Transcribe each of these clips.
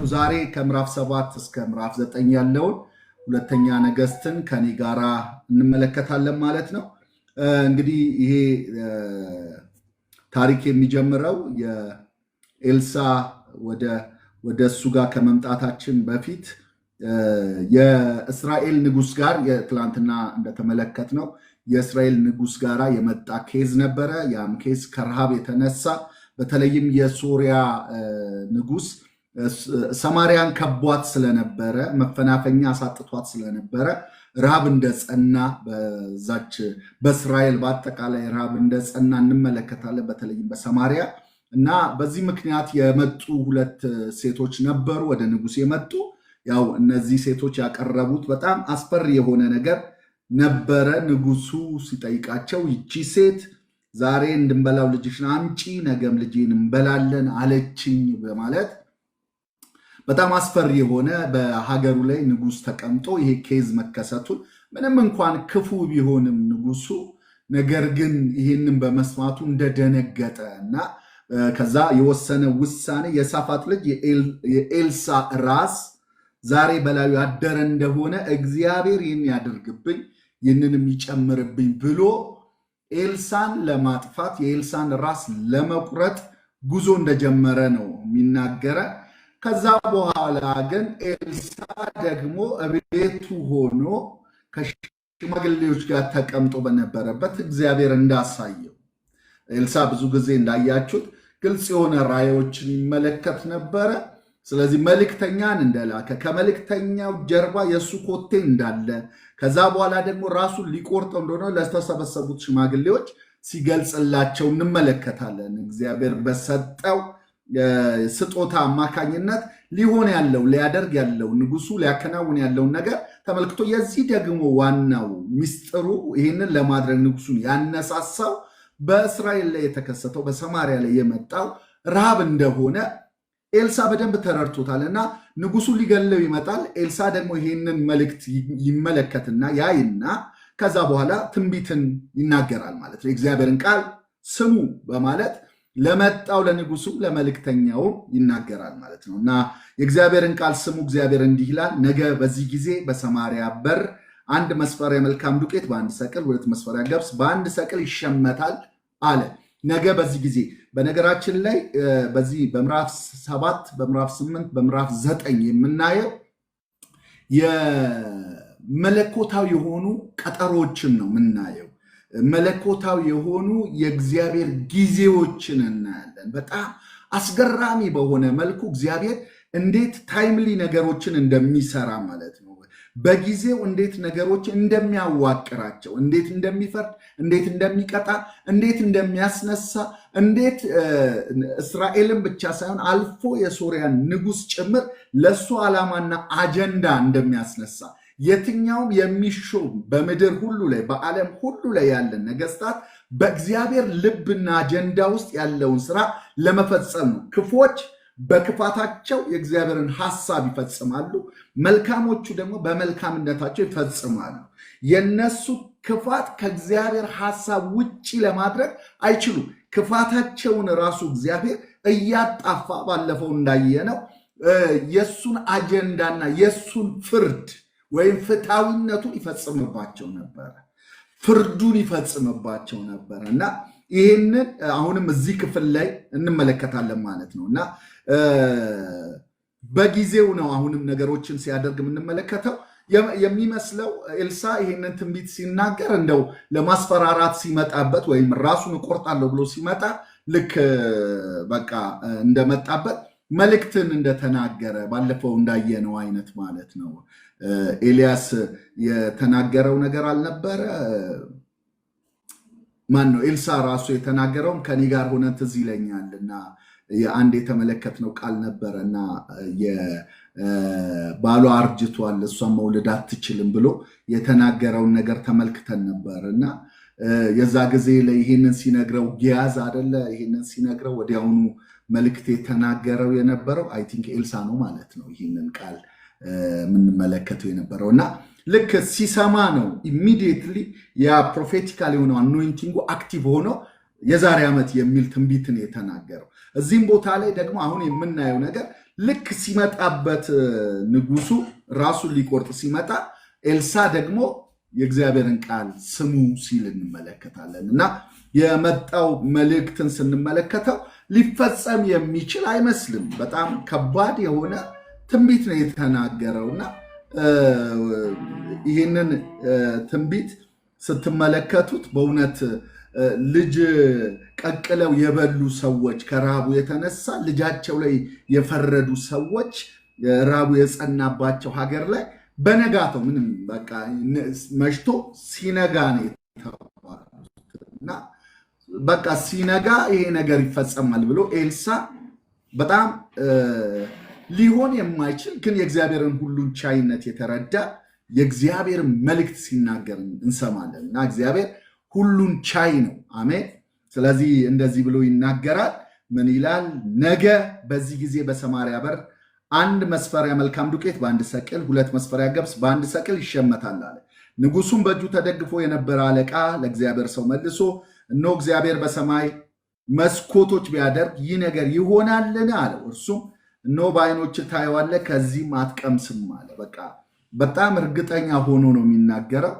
ነው ዛሬ ከምዕራፍ 7 እስከ ምዕራፍ 9 ያለውን ሁለተኛ ነገሥትን ከኔ ጋራ እንመለከታለን ማለት ነው። እንግዲህ ይሄ ታሪክ የሚጀምረው የኤልሳ ወደ እሱ ጋር ከመምጣታችን በፊት የእስራኤል ንጉስ ጋር የትላንትና እንደተመለከትነው የእስራኤል ንጉስ ጋራ የመጣ ኬዝ ነበረ። ያም ኬዝ ከረሃብ የተነሳ በተለይም የሶሪያ ንጉስ ሰማርያን ከቧት ስለነበረ መፈናፈኛ አሳጥቷት ስለነበረ ረሃብ እንደጸና በዛች በእስራኤል በአጠቃላይ ረሃብ እንደጸና እንመለከታለን። በተለይም በሰማርያ እና በዚህ ምክንያት የመጡ ሁለት ሴቶች ነበሩ ወደ ንጉስ የመጡ። ያው እነዚህ ሴቶች ያቀረቡት በጣም አስፈሪ የሆነ ነገር ነበረ። ንጉሱ ሲጠይቃቸው ይቺ ሴት ዛሬ እንድንበላው ልጅሽን አምጪ ነገም ልጄን እንበላለን አለችኝ በማለት በጣም አስፈሪ የሆነ በሀገሩ ላይ ንጉስ ተቀምጦ ይሄ ኬዝ መከሰቱን ምንም እንኳን ክፉ ቢሆንም ንጉሱ ነገር ግን ይህንን በመስማቱ እንደደነገጠ እና ከዛ የወሰነ ውሳኔ የሳፋጥ ልጅ የኤልሳ ራስ ዛሬ በላዩ ያደረ እንደሆነ እግዚአብሔር ይህን ያደርግብኝ ይህንንም ይጨምርብኝ ብሎ ኤልሳን ለማጥፋት የኤልሳን ራስ ለመቁረጥ ጉዞ እንደጀመረ ነው የሚናገረ። ከዛ በኋላ ግን ኤልሳ ደግሞ ቤቱ ሆኖ ከሽማግሌዎች ጋር ተቀምጦ በነበረበት እግዚአብሔር እንዳሳየው ኤልሳ ብዙ ጊዜ እንዳያችሁት ግልጽ የሆነ ራእዮችን ይመለከት ነበረ። ስለዚህ መልእክተኛን እንደላከ ከመልእክተኛው ጀርባ የእሱ ኮቴ እንዳለ ከዛ በኋላ ደግሞ ራሱን ሊቆርጠው እንደሆነ ለተሰበሰቡት ሽማግሌዎች ሲገልጽላቸው እንመለከታለን። እግዚአብሔር በሰጠው ስጦታ አማካኝነት ሊሆን ያለው ሊያደርግ ያለው ንጉሱ ሊያከናውን ያለውን ነገር ተመልክቶ የዚህ ደግሞ ዋናው ሚስጥሩ ይህንን ለማድረግ ንጉሱን ያነሳሳው በእስራኤል ላይ የተከሰተው በሰማርያ ላይ የመጣው ረሃብ እንደሆነ ኤልሳ በደንብ ተረድቶታል እና ንጉሱ ሊገለው ይመጣል። ኤልሳ ደግሞ ይህንን መልእክት ይመለከትና ያይና ከዛ በኋላ ትንቢትን ይናገራል ማለት ነው። የእግዚአብሔርን ቃል ስሙ በማለት ለመጣው ለንጉሱ ለመልእክተኛው ይናገራል ማለት ነው እና የእግዚአብሔርን ቃል ስሙ። እግዚአብሔር እንዲህ ይላል፣ ነገ በዚህ ጊዜ በሰማርያ በር 1 መስፈሪያ መልካም ዱቄት በ1 ሰቅል፣ 2 መስፈሪያ ገብስ በ1 ሰቅል ይሸመታል አለ። ነገ በዚህ ጊዜ በነገራችን ላይ በዚህ በምዕራፍ 7 በምዕራፍ 8 በምዕራፍ 9 የምናየው የመለኮታዊ የሆኑ ቀጠሮችን ነው የምናየው። መለኮታዊ የሆኑ የእግዚአብሔር ጊዜዎችን እናያለን። በጣም አስገራሚ በሆነ መልኩ እግዚአብሔር እንዴት ታይምሊ ነገሮችን እንደሚሰራ ማለት ነው። በጊዜው እንዴት ነገሮች እንደሚያዋቅራቸው፣ እንዴት እንደሚፈርድ፣ እንዴት እንደሚቀጣ፣ እንዴት እንደሚያስነሳ፣ እንዴት እስራኤልን ብቻ ሳይሆን አልፎ የሶርያን ንጉስ ጭምር ለሱ ዓላማና አጀንዳ እንደሚያስነሳ የትኛውም የሚሾም በምድር ሁሉ ላይ በዓለም ሁሉ ላይ ያለን ነገስታት በእግዚአብሔር ልብና አጀንዳ ውስጥ ያለውን ስራ ለመፈጸም ነው። ክፎች በክፋታቸው የእግዚአብሔርን ሐሳብ ይፈጽማሉ፣ መልካሞቹ ደግሞ በመልካምነታቸው ይፈጽማሉ። የነሱ ክፋት ከእግዚአብሔር ሐሳብ ውጪ ለማድረግ አይችሉም። ክፋታቸውን ራሱ እግዚአብሔር እያጣፋ ባለፈው እንዳየነው የሱን አጀንዳና የሱን ፍርድ ወይም ፍትሃዊነቱን ይፈጽምባቸው ነበረ፣ ፍርዱን ይፈጽምባቸው ነበረ እና ይህንን አሁንም እዚህ ክፍል ላይ እንመለከታለን ማለት ነው እና በጊዜው ነው አሁንም ነገሮችን ሲያደርግ የምንመለከተው። የሚመስለው ኤልሳ ይህንን ትንቢት ሲናገር እንደው ለማስፈራራት ሲመጣበት ወይም ራሱን እቆርጣለሁ ብሎ ሲመጣ ልክ በቃ እንደመጣበት መልእክትን እንደተናገረ ባለፈው እንዳየነው አይነት ማለት ነው። ኤልያስ የተናገረው ነገር አልነበረ? ማን ነው? ኤልሳ ራሱ የተናገረውም ከኔ ጋር ሆነ ትዝ ይለኛል እና የአንድ የተመለከትነው ቃል ነበረ እና ባሏ አርጅቷል እሷን መውለድ አትችልም ብሎ የተናገረውን ነገር ተመልክተን ነበር እና የዛ ጊዜ ላይ ይህንን ሲነግረው ጊያዝ አደለ? ይህንን ሲነግረው ወዲያውኑ መልእክት የተናገረው የነበረው አይ ቲንክ ኤልሳ ነው ማለት ነው። ይህንን ቃል የምንመለከተው የነበረው እና ልክ ሲሰማ ነው ኢሚዲየትሊ ያ ፕሮፌቲካል የሆነው አኖይንቲንጉ አክቲቭ ሆኖ የዛሬ ዓመት የሚል ትንቢትን የተናገረው። እዚህም ቦታ ላይ ደግሞ አሁን የምናየው ነገር ልክ ሲመጣበት ንጉሱ ራሱን ሊቆርጥ ሲመጣ ኤልሳ ደግሞ የእግዚአብሔርን ቃል ስሙ ሲል እንመለከታለን እና የመጣው መልእክትን ስንመለከተው ሊፈጸም የሚችል አይመስልም። በጣም ከባድ የሆነ ትንቢት ነው የተናገረውና ይህንን ትንቢት ስትመለከቱት በእውነት ልጅ ቀቅለው የበሉ ሰዎች ከረሃቡ የተነሳ ልጃቸው ላይ የፈረዱ ሰዎች ረሃቡ የጸናባቸው ሀገር ላይ በነጋታው ምንም በቃ መሽቶ ሲነጋ ነው የተባሉትና በቃ ሲነጋ ይሄ ነገር ይፈጸማል ብሎ ኤልሳ በጣም ሊሆን የማይችል ግን የእግዚአብሔርን ሁሉን ቻይነት የተረዳ የእግዚአብሔር መልእክት ሲናገር እንሰማለን እና እግዚአብሔር ሁሉን ቻይ ነው። አሜን። ስለዚህ እንደዚህ ብሎ ይናገራል። ምን ይላል? ነገ በዚህ ጊዜ በሰማርያ በር 1 መስፈሪያ መልካም ዱቄት በ1 ሰቅል፣ 2 መስፈሪያ ገብስ በ1 ሰቅል ይሸመታል አለ። ንጉሱም በእጁ ተደግፎ የነበረ አለቃ ለእግዚአብሔር ሰው መልሶ እነሆ እግዚአብሔር በሰማይ መስኮቶች ቢያደርግ ይህ ነገር ይሆናልን አለው። እርሱም እነሆ በዓይኖች ታየዋለህ፣ ከዚህም አትቀምስም አለ። በቃ በጣም እርግጠኛ ሆኖ ነው የሚናገረው።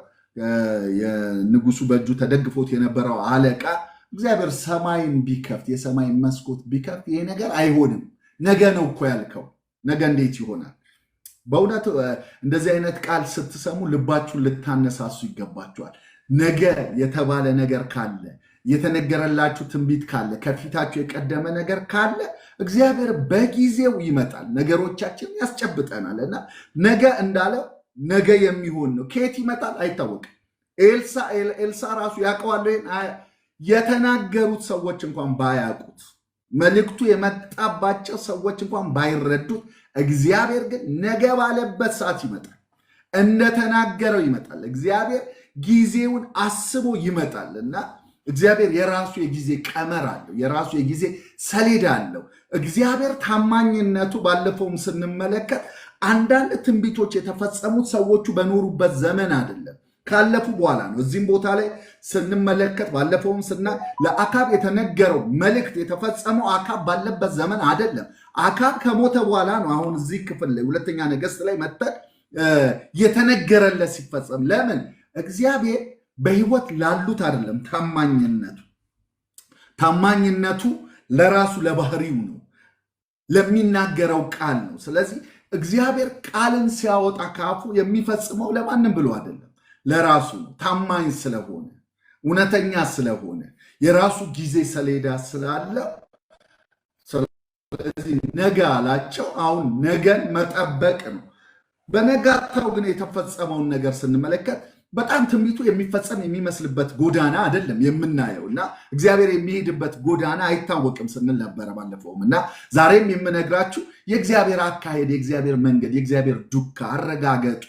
የንጉሱ በእጁ ተደግፎት የነበረው አለቃ እግዚአብሔር ሰማይን ቢከፍት የሰማይ መስኮት ቢከፍት ይሄ ነገር አይሆንም፣ ነገ ነው እኮ ያልከው፣ ነገ እንዴት ይሆናል? በእውነት እንደዚህ አይነት ቃል ስትሰሙ ልባችሁን ልታነሳሱ ይገባችኋል። ነገ የተባለ ነገር ካለ፣ የተነገረላችሁ ትንቢት ካለ፣ ከፊታችሁ የቀደመ ነገር ካለ እግዚአብሔር በጊዜው ይመጣል፣ ነገሮቻችን ያስጨብጠናል እና ነገ እንዳለው ነገ የሚሆን ነው። ከየት ይመጣል አይታወቅም። ኤልሳ ራሱ ያውቀዋል። የተናገሩት ሰዎች እንኳን ባያውቁት፣ መልእክቱ የመጣባቸው ሰዎች እንኳን ባይረዱት፣ እግዚአብሔር ግን ነገ ባለበት ሰዓት ይመጣል፣ እንደተናገረው ይመጣል። እግዚአብሔር ጊዜውን አስቦ ይመጣል እና እግዚአብሔር የራሱ የጊዜ ቀመር አለው፣ የራሱ የጊዜ ሰሌዳ አለው። እግዚአብሔር ታማኝነቱ ባለፈውም ስንመለከት አንዳንድ ትንቢቶች የተፈጸሙት ሰዎቹ በኖሩበት ዘመን አይደለም፣ ካለፉ በኋላ ነው። እዚህም ቦታ ላይ ስንመለከት ባለፈውም ለአካብ የተነገረው መልእክት የተፈጸመው አካብ ባለበት ዘመን አይደለም፣ አካብ ከሞተ በኋላ ነው። አሁን እዚህ ክፍል ላይ 2ኛ ነገሥት ላይ መጥተን የተነገረለት ሲፈጸም፣ ለምን እግዚአብሔር በህይወት ላሉት አይደለም ታማኝነቱ ለራሱ ለባህሪው ነው፣ ለሚናገረው ቃል ነው። ስለዚህ እግዚአብሔር ቃልን ሲያወጣ ካፉ የሚፈጽመው ለማንም ብሎ አይደለም፣ ለራሱ ነው። ታማኝ ስለሆነ፣ እውነተኛ ስለሆነ፣ የራሱ ጊዜ ሰሌዳ ስላለ ስለዚህ ነገ አላቸው። አሁን ነገን መጠበቅ ነው። በነጋታው ግን የተፈጸመውን ነገር ስንመለከት በጣም ትንቢቱ የሚፈጸም የሚመስልበት ጎዳና አይደለም የምናየው እና እግዚአብሔር የሚሄድበት ጎዳና አይታወቅም ስንል ነበረ ባለፈውም እና ዛሬም የምነግራችሁ የእግዚአብሔር አካሄድ፣ የእግዚአብሔር መንገድ፣ የእግዚአብሔር ዱካ፣ አረጋገጡ፣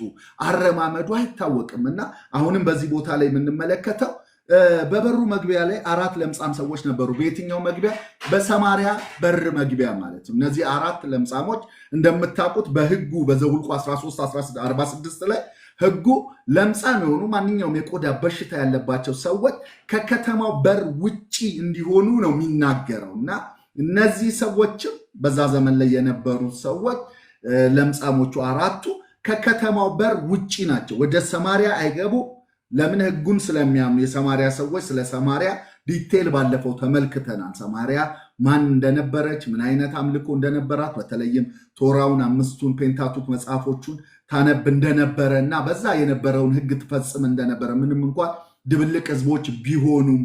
አረማመዱ አይታወቅም እና አሁንም በዚህ ቦታ ላይ የምንመለከተው በበሩ መግቢያ ላይ 4 ለምጻም ሰዎች ነበሩ። በየትኛው መግቢያ? በሰማርያ በር መግቢያ ማለት ነው። እነዚህ 4 ለምጻሞች እንደምታውቁት በሕጉ በዘኍልቍ 13:46 ላይ ሕጉ ለምጻም የሆኑ ማንኛውም የቆዳ በሽታ ያለባቸው ሰዎች ከከተማው በር ውጪ እንዲሆኑ ነው የሚናገረው እና እነዚህ ሰዎችም በዛ ዘመን ላይ የነበሩ ሰዎች ለምጻሞቹ 4ቱ ከከተማው በር ውጪ ናቸው። ወደ ሰማርያ አይገቡ። ለምን? ሕጉን ስለሚያምኑ የሰማርያ ሰዎች። ስለ ሰማርያ ዲቴል ባለፈው ተመልክተናል። ሰማርያ ማን እንደነበረች፣ ምን አይነት አምልኮ እንደነበራት፣ በተለይም ቶራውን 5ቱን ፔንታቱክ መጽሐፎቹን ታነብ እንደነበረ እና በዛ የነበረውን ሕግ ትፈጽም እንደነበረ ምንም እንኳን ድብልቅ ህዝቦች ቢሆኑም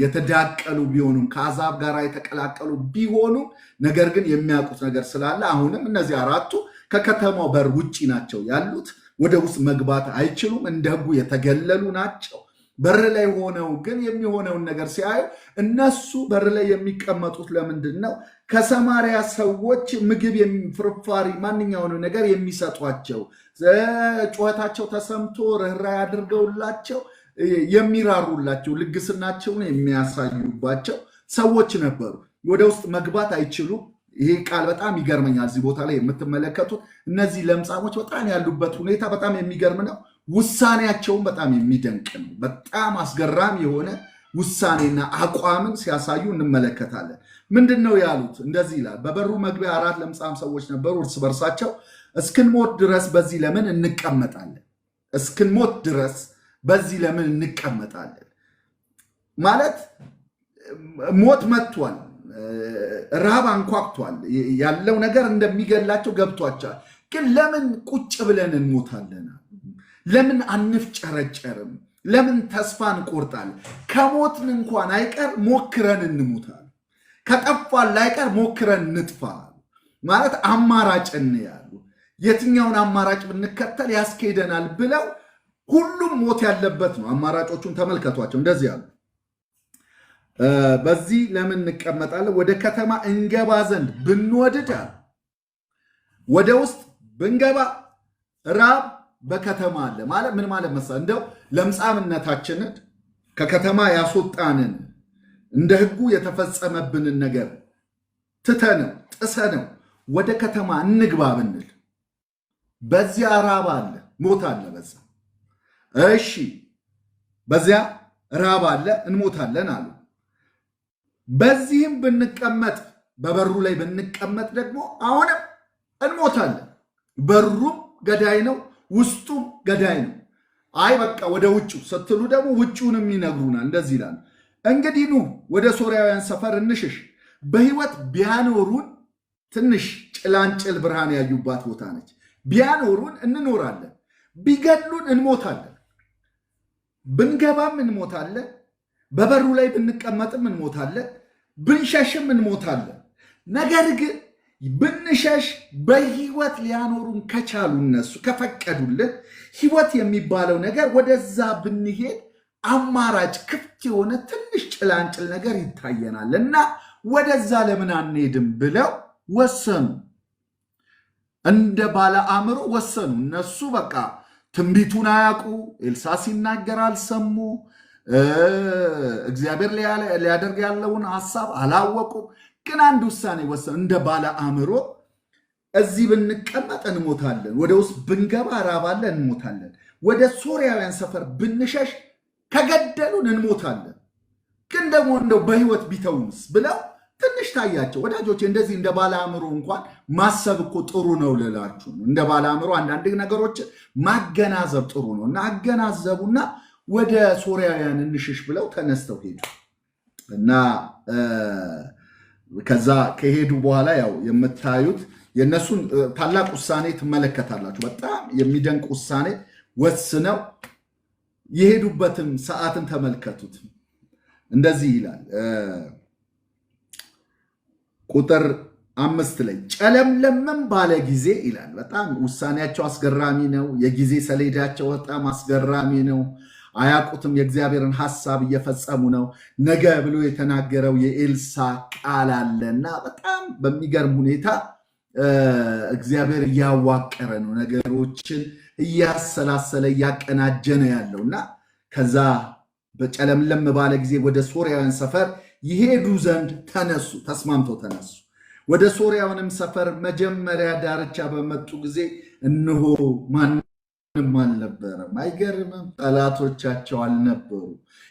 የተዳቀሉ ቢሆኑም ከአሕዛብ ጋር የተቀላቀሉ ቢሆኑም ነገር ግን የሚያውቁት ነገር ስላለ አሁንም እነዚህ 4ቱ ከከተማው በር ውጪ ናቸው ያሉት። ወደ ውስጥ መግባት አይችሉም። እንደ ሕጉ የተገለሉ ናቸው። በር ላይ ሆነው ግን የሚሆነውን ነገር ሲያዩ እነሱ በር ላይ የሚቀመጡት ለምንድን ነው? ከሰማርያ ሰዎች ምግብ፣ ፍርፋሪ፣ ማንኛውንም ነገር የሚሰጧቸው፣ ጩኸታቸው ተሰምቶ ርኅራኄ አድርገውላቸው የሚራሩላቸው፣ ልግስናቸውን የሚያሳዩባቸው ሰዎች ነበሩ። ወደ ውስጥ መግባት አይችሉም። ይሄ ቃል በጣም ይገርመኛል። እዚህ ቦታ ላይ የምትመለከቱት እነዚህ ለምጻሞች በጣም ያሉበት ሁኔታ በጣም የሚገርም ነው። ውሳኔያቸውን በጣም የሚደንቅ ነው። በጣም አስገራሚ የሆነ ውሳኔና አቋምን ሲያሳዩ እንመለከታለን። ምንድነው ያሉት? እንደዚህ ይላል። በበሩ መግቢያ 4 ለምጻም ሰዎች ነበሩ። እርስ በርሳቸው እስክንሞት ድረስ በዚህ ለምን እንቀመጣለን? እስክንሞት ድረስ በዚህ ለምን እንቀመጣለን? ማለት ሞት መጥቷል፣ ረሃብ አንኳክቷል፣ ያለው ነገር እንደሚገላቸው ገብቷቸዋል። ግን ለምን ቁጭ ብለን እንሞታለን? ለምን አንፍጨረጨርም? ለምን ተስፋ እንቆርጣለን? ከሞትን እንኳን አይቀር ሞክረን እንሞታለን። ከጠፋን ላይቀር ሞክረን እንጥፋ ማለት አማራጭ ያሉ የትኛውን አማራጭ ብንከተል ያስኬደናል ብለው ሁሉም ሞት ያለበት ነው። አማራጮቹን ተመልከቷቸው። እንደዚህ ያሉ በዚህ ለምን እንቀመጣለን? ወደ ከተማ እንገባ ዘንድ ብንወድድ ወደ ውስጥ ብንገባ ራብ በከተማ አለ ማለት ምን ማለት መሰለህ? እንደው ለምጻምነታችንን ከከተማ ያስወጣንን እንደ ሕጉ የተፈጸመብንን ነገር ትተነው ጥሰነው ወደ ከተማ እንግባ ብንል በዚያ ራብ አለ፣ ሞት አለ። በዛ እሺ፣ በዚያ ራብ አለ፣ እንሞታለን አሉ። በዚህም ብንቀመጥ በበሩ ላይ ብንቀመጥ ደግሞ አሁንም እንሞታለን። በሩም ገዳይ ነው፣ ውስጡም ገዳይ ነው። አይ በቃ ወደ ውጭው ስትሉ ደግሞ ውጭውንም ይነግሩናል። እንደዚህ ይላል፣ እንግዲህ ኑ ወደ ሶርያውያን ሰፈር እንሽሽ። በሕይወት ቢያኖሩን ትንሽ ጭላንጭል ብርሃን ያዩባት ቦታ ነች። ቢያኖሩን እንኖራለን፣ ቢገድሉን እንሞታለን። ብንገባም እንሞታለን፣ በበሩ ላይ ብንቀመጥም እንሞታለን፣ ብንሸሽም እንሞታለን። ነገር ግን ብንሸሽ በሕይወት ሊያኖሩን ከቻሉ እነሱ ከፈቀዱልን ሕይወት የሚባለው ነገር ወደዛ ብንሄድ አማራጭ ክፍት የሆነ ትንሽ ጭላንጭል ነገር ይታየናል እና ወደዛ ለምን አንሄድም ብለው ወሰኑ። እንደ ባለ አእምሮ ወሰኑ። እነሱ በቃ ትንቢቱን አያውቁ፣ ኤልሳ ሲናገር አልሰሙ፣ እግዚአብሔር ሊያደርግ ያለውን ሐሳብ አላወቁም። ግን አንድ ውሳኔ ወሰኑ። እንደ ባለ አእምሮ እዚህ ብንቀመጥ እንሞታለን፣ ወደ ውስጥ ብንገባ ራብ አለ እንሞታለን፣ ወደ ሶርያውያን ሰፈር ብንሸሽ ከገደሉን እንሞታለን፣ ግን ደግሞ እንደው በሕይወት ቢተውንስ ብለው ትንሽ ታያቸው። ወዳጆች እንደዚህ እንደ ባለ አእምሮ እንኳን ማሰብ እኮ ጥሩ ነው ልላችሁ ነው። እንደ ባለ አእምሮ አንዳንድ ነገሮችን ማገናዘብ ጥሩ ነው እና አገናዘቡና ወደ ሶርያውያን እንሽሽ ብለው ተነስተው ሄዱ እና ከዛ ከሄዱ በኋላ ያው የምታዩት የነሱን ታላቅ ውሳኔ ትመለከታላችሁ። በጣም የሚደንቅ ውሳኔ ወስነው የሄዱበትም ሰዓትን ተመልከቱት። እንደዚህ ይላል ቁጥር 5 ላይ ጨለምለምም ባለ ጊዜ ይላል። በጣም ውሳኔያቸው አስገራሚ ነው። የጊዜ ሰሌዳቸው በጣም አስገራሚ ነው። አያውቁትም። የእግዚአብሔርን ሐሳብ እየፈጸሙ ነው። ነገ ብሎ የተናገረው የኤልሳ ቃል አለና በጣም በሚገርም ሁኔታ እግዚአብሔር እያዋቀረ ነው። ነገሮችን እያሰላሰለ እያቀናጀ ነው ያለውና ከዛ በጨለምለም ባለ ጊዜ ወደ ሶርያውያን ሰፈር ይሄዱ ዘንድ ተነሱ። ተስማምተው ተነሱ። ወደ ሶርያውያንም ሰፈር መጀመሪያ ዳርቻ በመጡ ጊዜ እነሆ ማንም አልነበረም። አይገርምም? ጠላቶቻቸው አልነበሩ።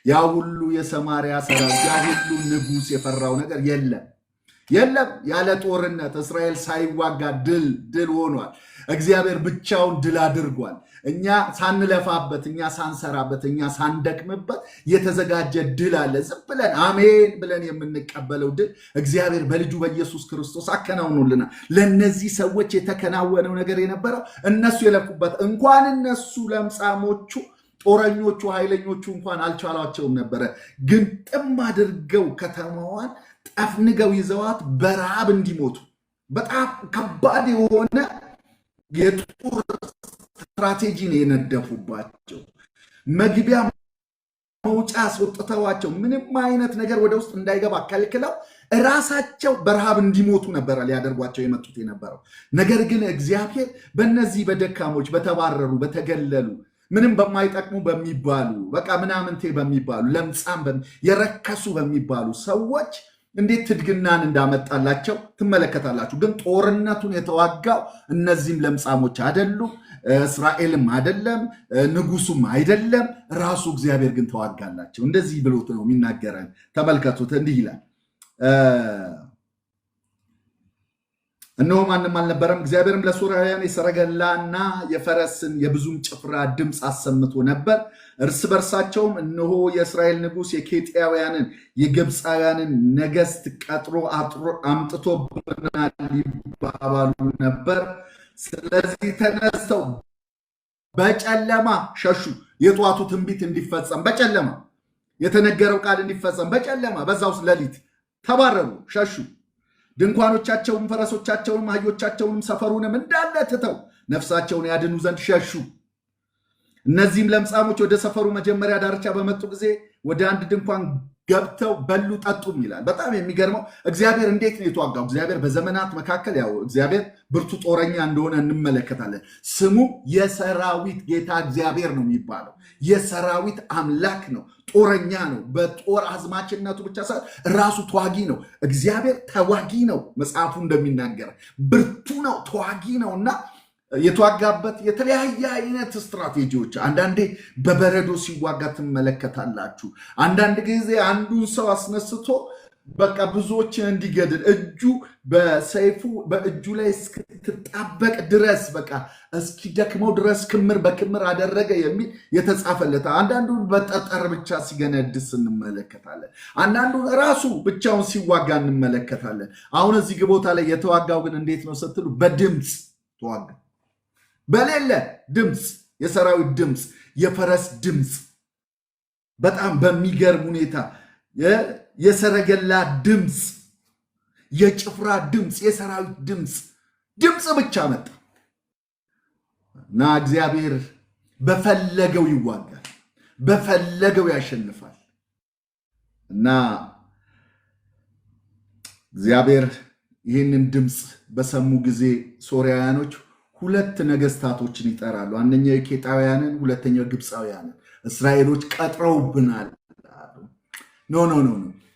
ያ ሁሉ የሰማርያ ሰራዊት፣ ያ ሁሉ ንጉሥ የፈራው ነገር የለም። ያለ ጦርነት እስራኤል ሳይዋጋ ድል ሆኗል። እግዚአብሔር ብቻውን ድል አድርጓል። እኛ ሳንለፋበት፣ እኛ ሳንሰራበት፣ እኛ ሳንደክምበት የተዘጋጀ ድል አለ። ዝም ብለን አሜን ብለን የምንቀበለው ድል እግዚአብሔር በልጁ በኢየሱስ ክርስቶስ አከናውኖልናል። ለእነዚህ ሰዎች የተከናወነው ነገር የነበረው እነሱ የለፉበት እንኳን እነሱ ለምጻሞቹ፣ ጦረኞቹ፣ ኃይለኞቹ እንኳን አልቻሏቸውም ነበረ። ግን ጥም አድርገው ከተማዋን ጠፍንገው ይዘዋት በረሃብ እንዲሞቱ በጣም ከባድ የሆነ የጦር ስትራቴጂ ነው የነደፉባቸው። መግቢያ መውጫ አስወጥተዋቸው ምንም አይነት ነገር ወደ ውስጥ እንዳይገባ ከልክለው ራሳቸው በረሃብ እንዲሞቱ ነበረ ሊያደርጓቸው የመጡት የነበረው። ነገር ግን እግዚአብሔር በእነዚህ በደካሞች፣ በተባረሩ፣ በተገለሉ፣ ምንም በማይጠቅሙ በሚባሉ በቃ ምናምንቴ በሚባሉ ለምጻም የረከሱ በሚባሉ ሰዎች እንዴት ትድግናን እንዳመጣላቸው ትመለከታላችሁ። ግን ጦርነቱን የተዋጋው እነዚህም ለምጻሞች አይደሉም፣ እስራኤልም አይደለም፣ ንጉሱም አይደለም፣ ራሱ እግዚአብሔር ግን ተዋጋላቸው። እንደዚህ ብሎት ነው የሚናገረን። ተመልከቱት፣ እንዲህ ይላል እነሆ ማንም አልነበረም፣ እግዚአብሔርም ለሶርያውያን የሰረገላና የፈረስን የብዙም ጭፍራ ድምፅ አሰምቶ ነበር። እርስ በርሳቸውም እነሆ የእስራኤል ንጉሥ የኬጢያውያንን የግብፃውያንን ነገሥት ቀጥሮ አምጥቶብናል ይባባሉ ነበር። ስለዚህ ተነስተው በጨለማ ሸሹ። የጠዋቱ ትንቢት እንዲፈጸም በጨለማ የተነገረው ቃል እንዲፈጸም በጨለማ በዛ ውስጥ ሌሊት ተባረሩ፣ ሸሹ። ድንኳኖቻቸውም ፈረሶቻቸውንም አህዮቻቸውንም ሰፈሩንም እንዳለ ትተው ነፍሳቸውን ያድኑ ዘንድ ሸሹ። እነዚህም ለምጻሞች ወደ ሰፈሩ መጀመሪያ ዳርቻ በመጡ ጊዜ ወደ አንድ ድንኳን ገብተው በሉ ጠጡም ይላል። በጣም የሚገርመው እግዚአብሔር እንዴት ነው የተዋጋው? እግዚአብሔር በዘመናት መካከል ያው እግዚአብሔር ብርቱ ጦረኛ እንደሆነ እንመለከታለን። ስሙ የሰራዊት ጌታ እግዚአብሔር ነው የሚባለው። የሰራዊት አምላክ ነው፣ ጦረኛ ነው። በጦር አዝማችነቱ ብቻ ሳይሆን ራሱ ተዋጊ ነው። እግዚአብሔር ተዋጊ ነው። መጽሐፉ እንደሚናገር ብርቱ ነው፣ ተዋጊ ነው እና የተዋጋበት የተለያየ አይነት ስትራቴጂዎች፣ አንዳንዴ በበረዶ ሲዋጋ ትመለከታላችሁ። አንዳንድ ጊዜ አንዱን ሰው አስነስቶ በቃ ብዙዎችን እንዲገድል እጁ በሰይፉ በእጁ ላይ እስክትጣበቅ ድረስ በቃ እስኪደክመው ድረስ ክምር በክምር አደረገ የሚል የተጻፈለት። አንዳንዱን በጠጠር ብቻ ሲገነድስ እንመለከታለን። አንዳንዱን ራሱ ብቻውን ሲዋጋ እንመለከታለን። አሁን እዚህ ቦታ ላይ የተዋጋው ግን እንዴት ነው ስትሉ በድምፅ ተዋጋ። በሌለ ድምፅ፣ የሰራዊት ድምፅ፣ የፈረስ ድምፅ፣ በጣም በሚገርም ሁኔታ የሰረገላ ድምፅ፣ የጭፍራ ድምፅ፣ የሰራዊት ድምፅ ብቻ መጣ እና እግዚአብሔር በፈለገው ይዋጋል፣ በፈለገው ያሸንፋል እና እግዚአብሔር ይህንን ድምፅ በሰሙ ጊዜ ሶርያውያኖች ሁለት ነገስታቶችን ይጠራሉ። አንደኛው የኬጣውያንን፣ ሁለተኛው ግብፃውያንን። እስራኤሎች ቀጥረውብናል። ኖ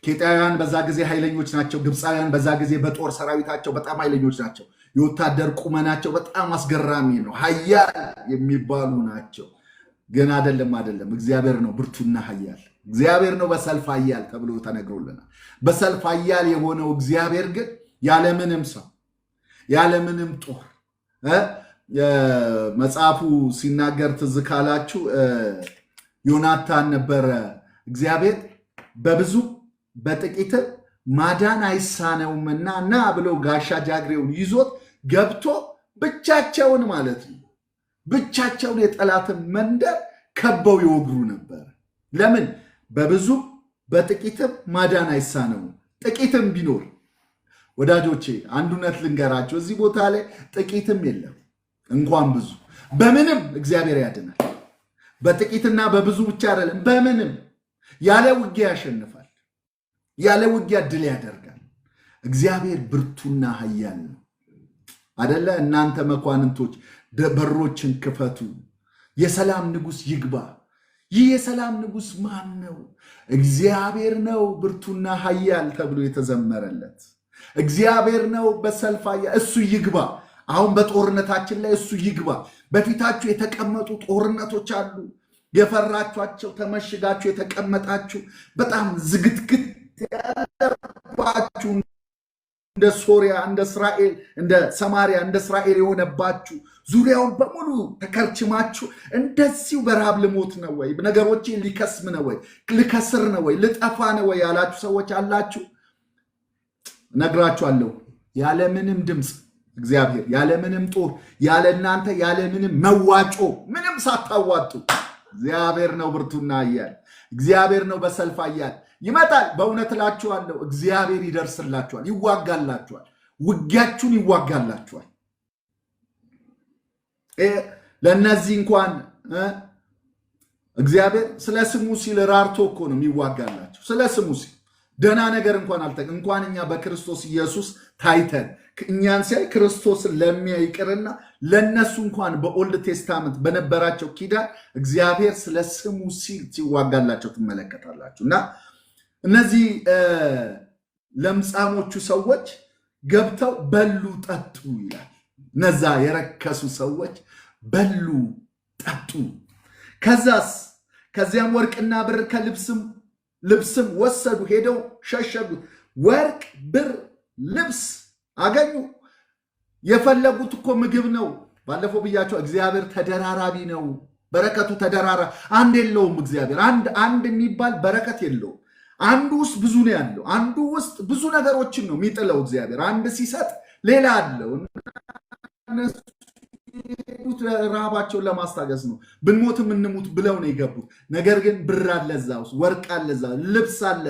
ኬጣውያን በዛ ጊዜ ኃይለኞች ናቸው። ግብፃውያን በዛ ጊዜ በጦር ሰራዊታቸው በጣም ኃይለኞች ናቸው። የወታደር ቁመናቸው በጣም አስገራሚ ነው። ኃያል የሚባሉ ናቸው። ግን አይደለም። እግዚአብሔር ነው ብርቱና ኃያል። እግዚአብሔር ነው በሰልፍ ኃያል ተብሎ ተነግሮልናል። በሰልፍ ኃያል የሆነው እግዚአብሔር ግን ያለምንም ሰው ያለምንም ጦር መጽሐፉ ሲናገር ትዝ ካላችሁ ዮናታን ነበረ እግዚአብሔር በብዙ በጥቂት ማዳን አይሳነውምና ና ብሎ ጋሻ ጃግሬውን ይዞት ገብቶ ብቻቸውን ማለት ነው ብቻቸውን የጠላትን መንደር ከበው ይወግሩ ነበር። ለምን? በብዙ በጥቂትም ማዳን አይሳነውም። ጥቂትም ቢኖር ወዳጆቼ አንድ እውነት ልንገራቸው፣ እዚህ ቦታ ላይ ጥቂትም የለም እንኳን ብዙ። በምንም እግዚአብሔር ያድናል። በጥቂትና በብዙ ብቻ አይደለም፣ በምንም ያለ ውጊያ ያሸንፋል፣ ያለ ውጊያ ድል ያደርጋል። እግዚአብሔር ብርቱና ኃያል ነው አደለ? እናንተ መኳንንቶች በሮችን ክፈቱ፣ የሰላም ንጉሥ ይግባ። ይህ የሰላም ንጉሥ ማን ነው? እግዚአብሔር ነው፣ ብርቱና ኃያል ተብሎ የተዘመረለት እግዚአብሔር ነው። በሰልፍ እሱ ይግባ። አሁን በጦርነታችን ላይ እሱ ይግባ። በፊታችሁ የተቀመጡ ጦርነቶች አሉ፣ የፈራችኋቸው ተመሽጋችሁ የተቀመጣችሁ በጣም ዝግትግት ያለባችሁ እንደ ሶሪያ፣ እንደ እስራኤል፣ እንደ ሰማሪያ፣ እንደ እስራኤል የሆነባችሁ ዙሪያውን በሙሉ ተከርችማችሁ እንደዚሁ በረሃብ ልሞት ነው ወይ፣ ነገሮቼ ሊከስም ነው ወይ፣ ልከስር ነው ወይ፣ ልጠፋ ነው ወይ ያላችሁ ሰዎች አላችሁ። ነግራችኋለሁ፣ ያለምንም ድምፅ እግዚአብሔር ያለምንም ጦር ያለ እናንተ ያለምንም መዋጮ ምንም ሳታዋጡ እግዚአብሔር ነው ብርቱና ኃያል። እግዚአብሔር ነው በሰልፍ ኃያል። ይመጣል። በእውነት እላችኋለሁ እግዚአብሔር ይደርስላችኋል፣ ይዋጋላችኋል፣ ውጊያችሁን ይዋጋላችኋል። ለእነዚህ እንኳን እግዚአብሔር ስለ ስሙ ሲል ራርቶ እኮ ነው የሚዋጋላቸው። ስለ ስሙ ሲል ደህና ነገር እንኳን እኛ በክርስቶስ ኢየሱስ ታይተን እኛን ሲያይ ክርስቶስን ለሚያይ ይቅርና ለነሱ እንኳን በኦልድ ቴስታመንት በነበራቸው ኪዳን እግዚአብሔር ስለ ስሙ ሲል ሲዋጋላቸው ትመለከታላችሁ። እና እነዚህ ለምጻሞቹ ሰዎች ገብተው በሉ ጠጡ ይላል። እነዛ የረከሱ ሰዎች በሉ ጠጡ። ከዚያም ወርቅና ብር ልብስም ወሰዱ፣ ሄደው ሸሸጉት። ወርቅ፣ ብር፣ ልብስ አገኙ። የፈለጉት እኮ ምግብ ነው። ባለፈው ብያቸው እግዚአብሔር ተደራራቢ ነው። በረከቱ ተደራራቢ አንድ የለውም። እግዚአብሔር አንድ የሚባል በረከት የለውም። አንዱ ውስጥ ብዙ ነው ያለው። አንዱ ውስጥ ብዙ ነገሮችን ነው የሚጥለው እግዚአብሔር። አንድ ሲሰጥ ሌላ አለው። የሄዱት ረሃባቸውን ለማስታገስ ነው። ብንሞትም እንሙት ብለው ነው የገቡት። ነገር ግን ብር አለ እዛ ውስጥ፣ ወርቅ አለ እዛ፣ ልብስ አለ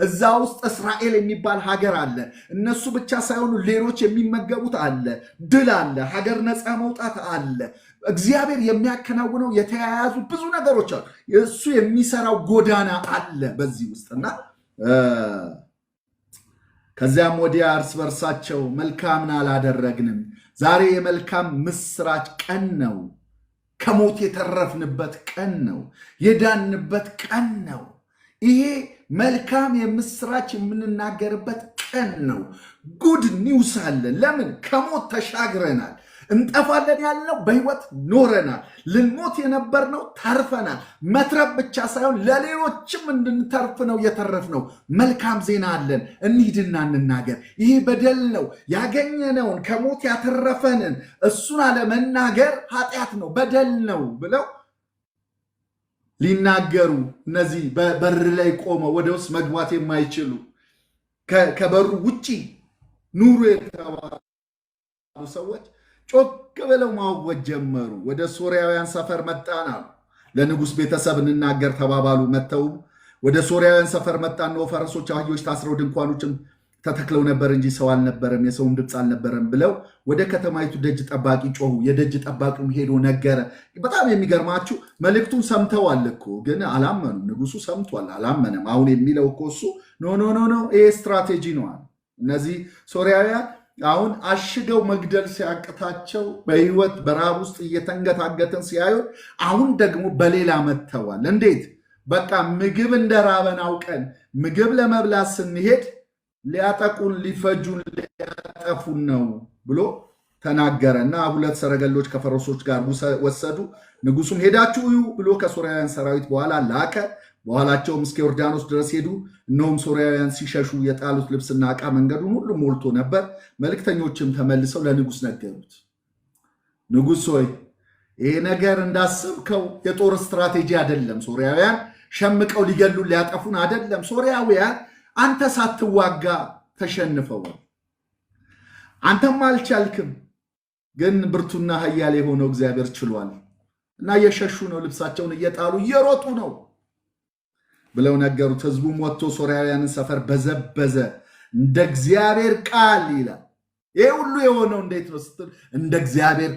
እዛ ውስጥ እስራኤል የሚባል ሀገር አለ። እነሱ ብቻ ሳይሆኑ ሌሎች የሚመገቡት አለ። ድል አለ። ሀገር ነፃ መውጣት አለ። እግዚአብሔር የሚያከናውነው የተያያዙ ብዙ ነገሮች አሉ። እሱ የሚሰራው ጎዳና አለ በዚህ ውስጥና ከዚያም ወዲያ እርስ በርሳቸው መልካምን አላደረግንም። ዛሬ የመልካም ምስራች ቀን ነው። ከሞት የተረፍንበት ቀን ነው። የዳንበት ቀን ነው። ይሄ መልካም የምስራች የምንናገርበት ቀን ነው። ጉድ ኒውስ አለ። ለምን? ከሞት ተሻግረናል። እንጠፋለን ያልነው በህይወት ኖረናል። ልንሞት የነበርነው ተርፈናል። መትረፍ ብቻ ሳይሆን ለሌሎችም እንድንተርፍ ነው የተረፍነው። መልካም ዜና አለን። እንሂድና እንናገር። ይህ በደል ነው። ያገኘነውን ከሞት ያተረፈንን እሱን አለመናገር ኃጢአት ነው፣ በደል ነው ብለው ሊናገሩ እነዚህ በር ላይ ቆመው ወደ ውስጥ መግባት የማይችሉ ከበሩ ውጪ ኑሩ የተባሉ ሰዎች ጮክ ብለው ማወጅ ጀመሩ። ወደ ሶርያውያን ሰፈር መጣን አሉ። ለንጉሥ ቤተሰብ እንናገር ተባባሉ። መተውም ወደ ሶርያውያን ሰፈር መጣን። ነው ፈረሶች፣ አህዮች ታስረው ድንኳኖችም ተተክለው ነበር እንጂ ሰው አልነበረም፣ የሰውም ድምፅ አልነበረም ብለው ወደ ከተማይቱ ደጅ ጠባቂ ጮሁ። የደጅ ጠባቂም ሄዶ ነገረ። በጣም የሚገርማችሁ መልእክቱን ሰምተዋል እኮ ግን አላመኑ። ንጉሱ ሰምቷል፣ አላመነም። አሁን የሚለው እኮ እሱ ኖ ይሄ ስትራቴጂ ነዋል። እነዚህ ሶርያውያን አሁን አሽገው መግደል ሲያቅታቸው በህይወት በረሃብ ውስጥ እየተንገታገተን ሲያዩ አሁን ደግሞ በሌላ መጥተዋል። እንዴት? በቃ ምግብ እንደራበን አውቀን ምግብ ለመብላት ስንሄድ ሊያጠቁን፣ ሊፈጁን፣ ሊያጠፉን ነው ብሎ ተናገረና 2 ሰረገሎች ከፈረሶች ጋር ወሰዱ። ንጉሱም ሄዳችሁ እዩ ብሎ ከሶርያውያን ሰራዊት በኋላ ላከ። በኋላቸውም እስከ ዮርዳኖስ ድረስ ሄዱ። እነሆም ሶርያውያን ሲሸሹ የጣሉት ልብስና ዕቃ መንገዱን ሁሉ ሞልቶ ነበር። መልእክተኞችም ተመልሰው ለንጉስ ነገሩት። ንጉሥ ሆይ ይሄ ነገር እንዳስብከው የጦር ስትራቴጂ አይደለም። ሶርያውያን ሸምቀው ሊገሉን ሊያጠፉን አይደለም። ሶርያውያን አንተ ሳትዋጋ ተሸንፈዋል። አንተም አልቻልክም፣ ግን ብርቱና ኃያል የሆነው እግዚአብሔር ችሏል እና እየሸሹ ነው፣ ልብሳቸውን እየጣሉ እየሮጡ ነው ብለው ነገሩት። ህዝቡም ወጥቶ ሶርያውያንን ሰፈር በዘበዘ። እንደ እግዚአብሔር ቃል ይላል። ይሄ ሁሉ የሆነው እንዴት ነው ስትል እንደ እግዚአብሔር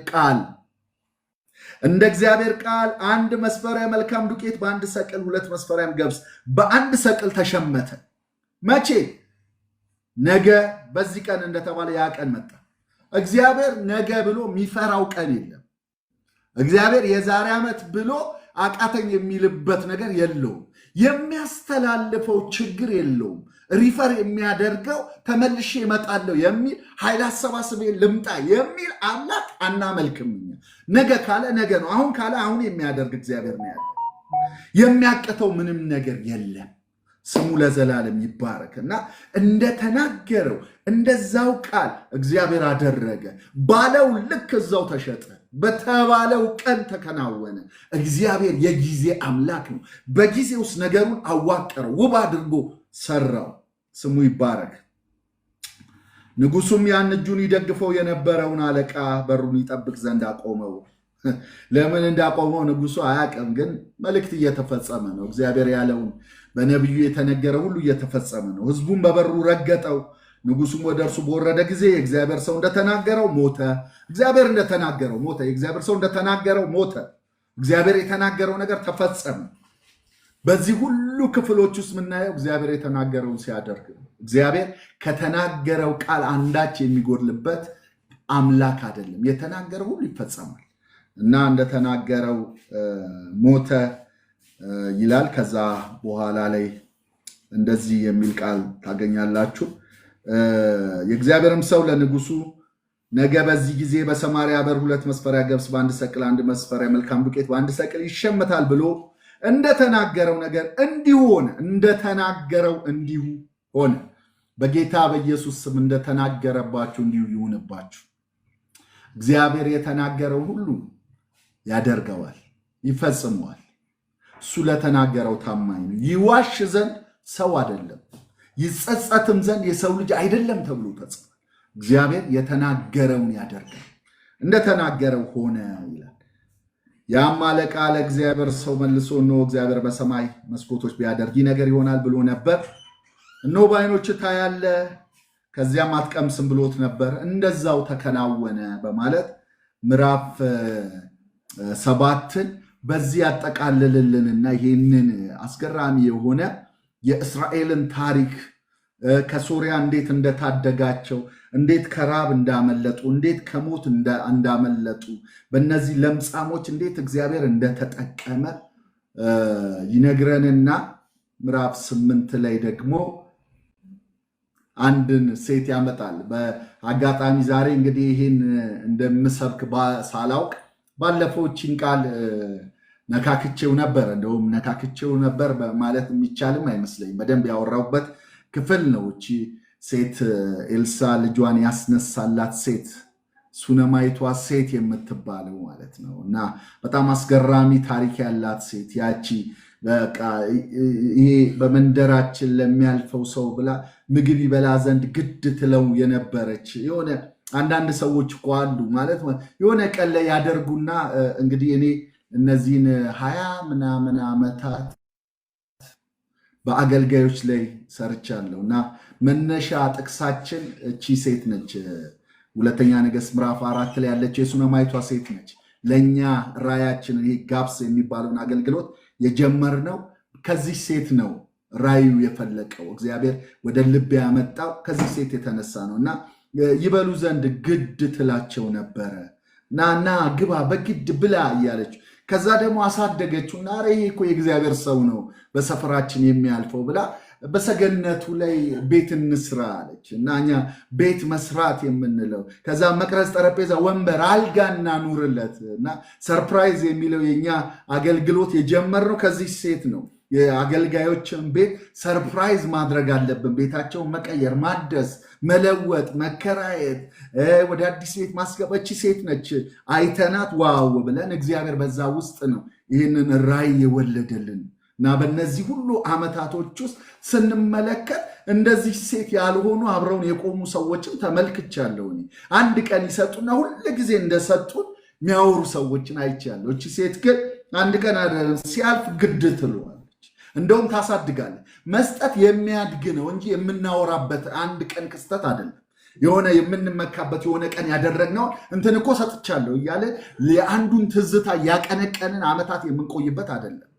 ቃል 1 መስፈሪያ መልካም ዱቄት በ1 ሰቅል፣ 2 መስፈሪያም ገብስ በ1 ሰቅል ተሸመተ። መቼ? ነገ በዚህ ቀን እንደተባለ ያ ቀን መጣ። እግዚአብሔር ነገ ብሎ የሚፈራው ቀን የለም። እግዚአብሔር የዛሬ ዓመት ብሎ አቃተኝ የሚልበት ነገር የለውም። የሚያስተላልፈው ችግር የለውም። ሪፈር የሚያደርገው ተመልሼ እመጣለሁ የሚል ኃይል አሰባስቤ ልምጣ የሚል አምላክ አናመልክም። ነገ ካለ ነገ ነው፣ አሁን ካለ አሁን የሚያደርግ እግዚአብሔር ነው ያለ። የሚያቅተው ምንም ነገር የለም። ስሙ ለዘላለም ይባረክ እና እንደተናገረው እንደዛው ቃል እግዚአብሔር አደረገ። ባለው ልክ እዛው ተሸጠ። በተባለው ቀን ተከናወነ። እግዚአብሔር የጊዜ አምላክ ነው። በጊዜ ውስጥ ነገሩን አዋቀረው፣ ውብ አድርጎ ሰራው። ስሙ ይባረክ። ንጉሱም ያን እጁን ይደግፈው የነበረውን አለቃ በሩን ይጠብቅ ዘንድ አቆመው። ለምን እንዳቆመው ንጉሱ አያውቅም፣ ግን መልእክት እየተፈጸመ ነው። እግዚአብሔር ያለውን በነቢዩ የተነገረ ሁሉ እየተፈጸመ ነው። ህዝቡም በበሩ ረገጠው። ንጉሱም ወደ እርሱ በወረደ ጊዜ የእግዚአብሔር ሰው እንደተናገረው ሞተ። እግዚአብሔር እንደተናገረው ሞተ። የእግዚአብሔር ሰው እንደተናገረው ሞተ። እግዚአብሔር የተናገረው ነገር ተፈጸመ። በዚህ ሁሉ ክፍሎች ውስጥ የምናየው እግዚአብሔር የተናገረውን ሲያደርግ ነው። እግዚአብሔር ከተናገረው ቃል አንዳች የሚጎድልበት አምላክ አይደለም። የተናገረው ሁሉ ይፈጸማል እና እንደተናገረው ሞተ ይላል። ከዛ በኋላ ላይ እንደዚህ የሚል ቃል ታገኛላችሁ። የእግዚአብሔርም ሰው ለንጉሱ ነገ በዚህ ጊዜ በሰማርያ በር 2 መስፈሪያ ገብስ በአንድ ሰቅል 1 መስፈሪያ መልካም ዱቄት በአንድ ሰቅል ይሸመታል ብሎ እንደተናገረው ነገር እንዲሁ ሆነ። እንደተናገረው እንዲሁ ሆነ። በጌታ በኢየሱስ ስም እንደተናገረባችሁ እንዲሁ ይሁንባችሁ። እግዚአብሔር የተናገረው ሁሉ ያደርገዋል፣ ይፈጽመዋል። እሱ ለተናገረው ታማኝ ነው። ይዋሽ ዘንድ ሰው አይደለም፣ ይጸጸትም ዘንድ የሰው ልጅ አይደለም ተብሎ ተጽፏል። እግዚአብሔር የተናገረውን ያደርጋል። እንደተናገረው ሆነ ይላል። ያም አለቃ ለእግዚአብሔር ሰው መልሶ እነሆ እግዚአብሔር በሰማይ መስኮቶች ቢያደርግ ይህ ነገር ይሆናል ብሎ ነበር። እነሆ በዓይኖች ታያለህ ከዚያም አትቀምስም ብሎት ነበር፣ እንደዛው ተከናወነ በማለት ምዕራፍ 7ን በዚህ ያጠቃልልልንና ይህንን አስገራሚ የሆነ የእስራኤልን ታሪክ ከሶሪያ እንዴት እንደታደጋቸው፣ እንዴት ከራብ እንዳመለጡ፣ እንዴት ከሞት እንዳመለጡ፣ በእነዚህ ለምጻሞች እንዴት እግዚአብሔር እንደተጠቀመ ይነግረንና ምዕራፍ 8 ላይ ደግሞ አንድን ሴት ያመጣል። በአጋጣሚ ዛሬ እንግዲህ ይህን እንደምሰብክ ሳላውቅ ባለፈው ቺን ቃል ነካክቼው ነበር ማለት የሚቻልም አይመስለኝም። በደንብ ያወራውበት ክፍል ነው። እቺ ሴት ኤልሳ ልጇን ያስነሳላት ሴት ሱነማይቷ ሴት የምትባለው ማለት ነው። እና በጣም አስገራሚ ታሪክ ያላት ሴት ያቺ በቃ ይሄ በመንደራችን ለሚያልፈው ሰው ብላ ምግብ ይበላ ዘንድ ግድ ትለው የነበረች የሆነ አንዳንድ ሰዎች እኮ አሉ ማለት የሆነ ቀን ላይ ያደርጉና እንግዲህ እኔ እነዚህን 20 ምናምን ዓመታት በአገልጋዮች ላይ ሰርቻለሁ እና መነሻ ጥቅሳችን እቺ ሴት ነች። ሁለተኛ ነገሥት ምዕራፍ 4 ላይ ያለች የሱነማይቷ ሴት ነች። ለእኛ ራያችን ይሄ ጋብስ የሚባለውን አገልግሎት የጀመርነው ከዚህ ሴት ነው። ራዩ የፈለቀው እግዚአብሔር ወደ ልብ ያመጣው ከዚህ ሴት የተነሳ ነው እና ይበሉ ዘንድ ግድ ትላቸው ነበረ። ናና ግባ በግድ ብላ እያለች ከዛ ደግሞ አሳደገችው እና ይሄ እኮ የእግዚአብሔር ሰው ነው በሰፈራችን የሚያልፈው ብላ በሰገነቱ ላይ ቤት እንስራ አለች እና እኛ ቤት መስራት የምንለው ከዛ መቅረዝ፣ ጠረጴዛ፣ ወንበር፣ አልጋ እናኑርለት እና ሰርፕራይዝ የሚለው የኛ አገልግሎት የጀመርነው ከዚህ ሴት ነው። የአገልጋዮችን ቤት ሰርፕራይዝ ማድረግ አለብን። ቤታቸውን መቀየር፣ ማደስ፣ መለወጥ፣ መከራየት፣ ወደ አዲስ ቤት ማስገባች ሴት ነች። አይተናት ዋው ብለን እግዚአብሔር በዛ ውስጥ ነው ይህንን ራእይ የወለደልን እና በእነዚህ ሁሉ ዓመታቶች ውስጥ ስንመለከት እንደዚህ ሴት ያልሆኑ አብረውን የቆሙ ሰዎችን ተመልክቻለሁ። አንድ ቀን ይሰጡና ሁል ጊዜ እንደሰጡን የሚያወሩ ሰዎችን አይቻለሁ። እቺ ሴት ግን አንድ ቀን ሲያልፍ ግድ ትለዋለች። እንደውም ታሳድጋለች። መስጠት የሚያድግ ነው እንጂ የምናወራበት አንድ ቀን ክስተት አይደለም። የሆነ የምንመካበት የሆነ ቀን ያደረግነው እንትን እኮ ሰጥቻለሁ እያለ የአንዱን ትዝታ ያቀነቀንን ዓመታት የምንቆይበት አይደለም።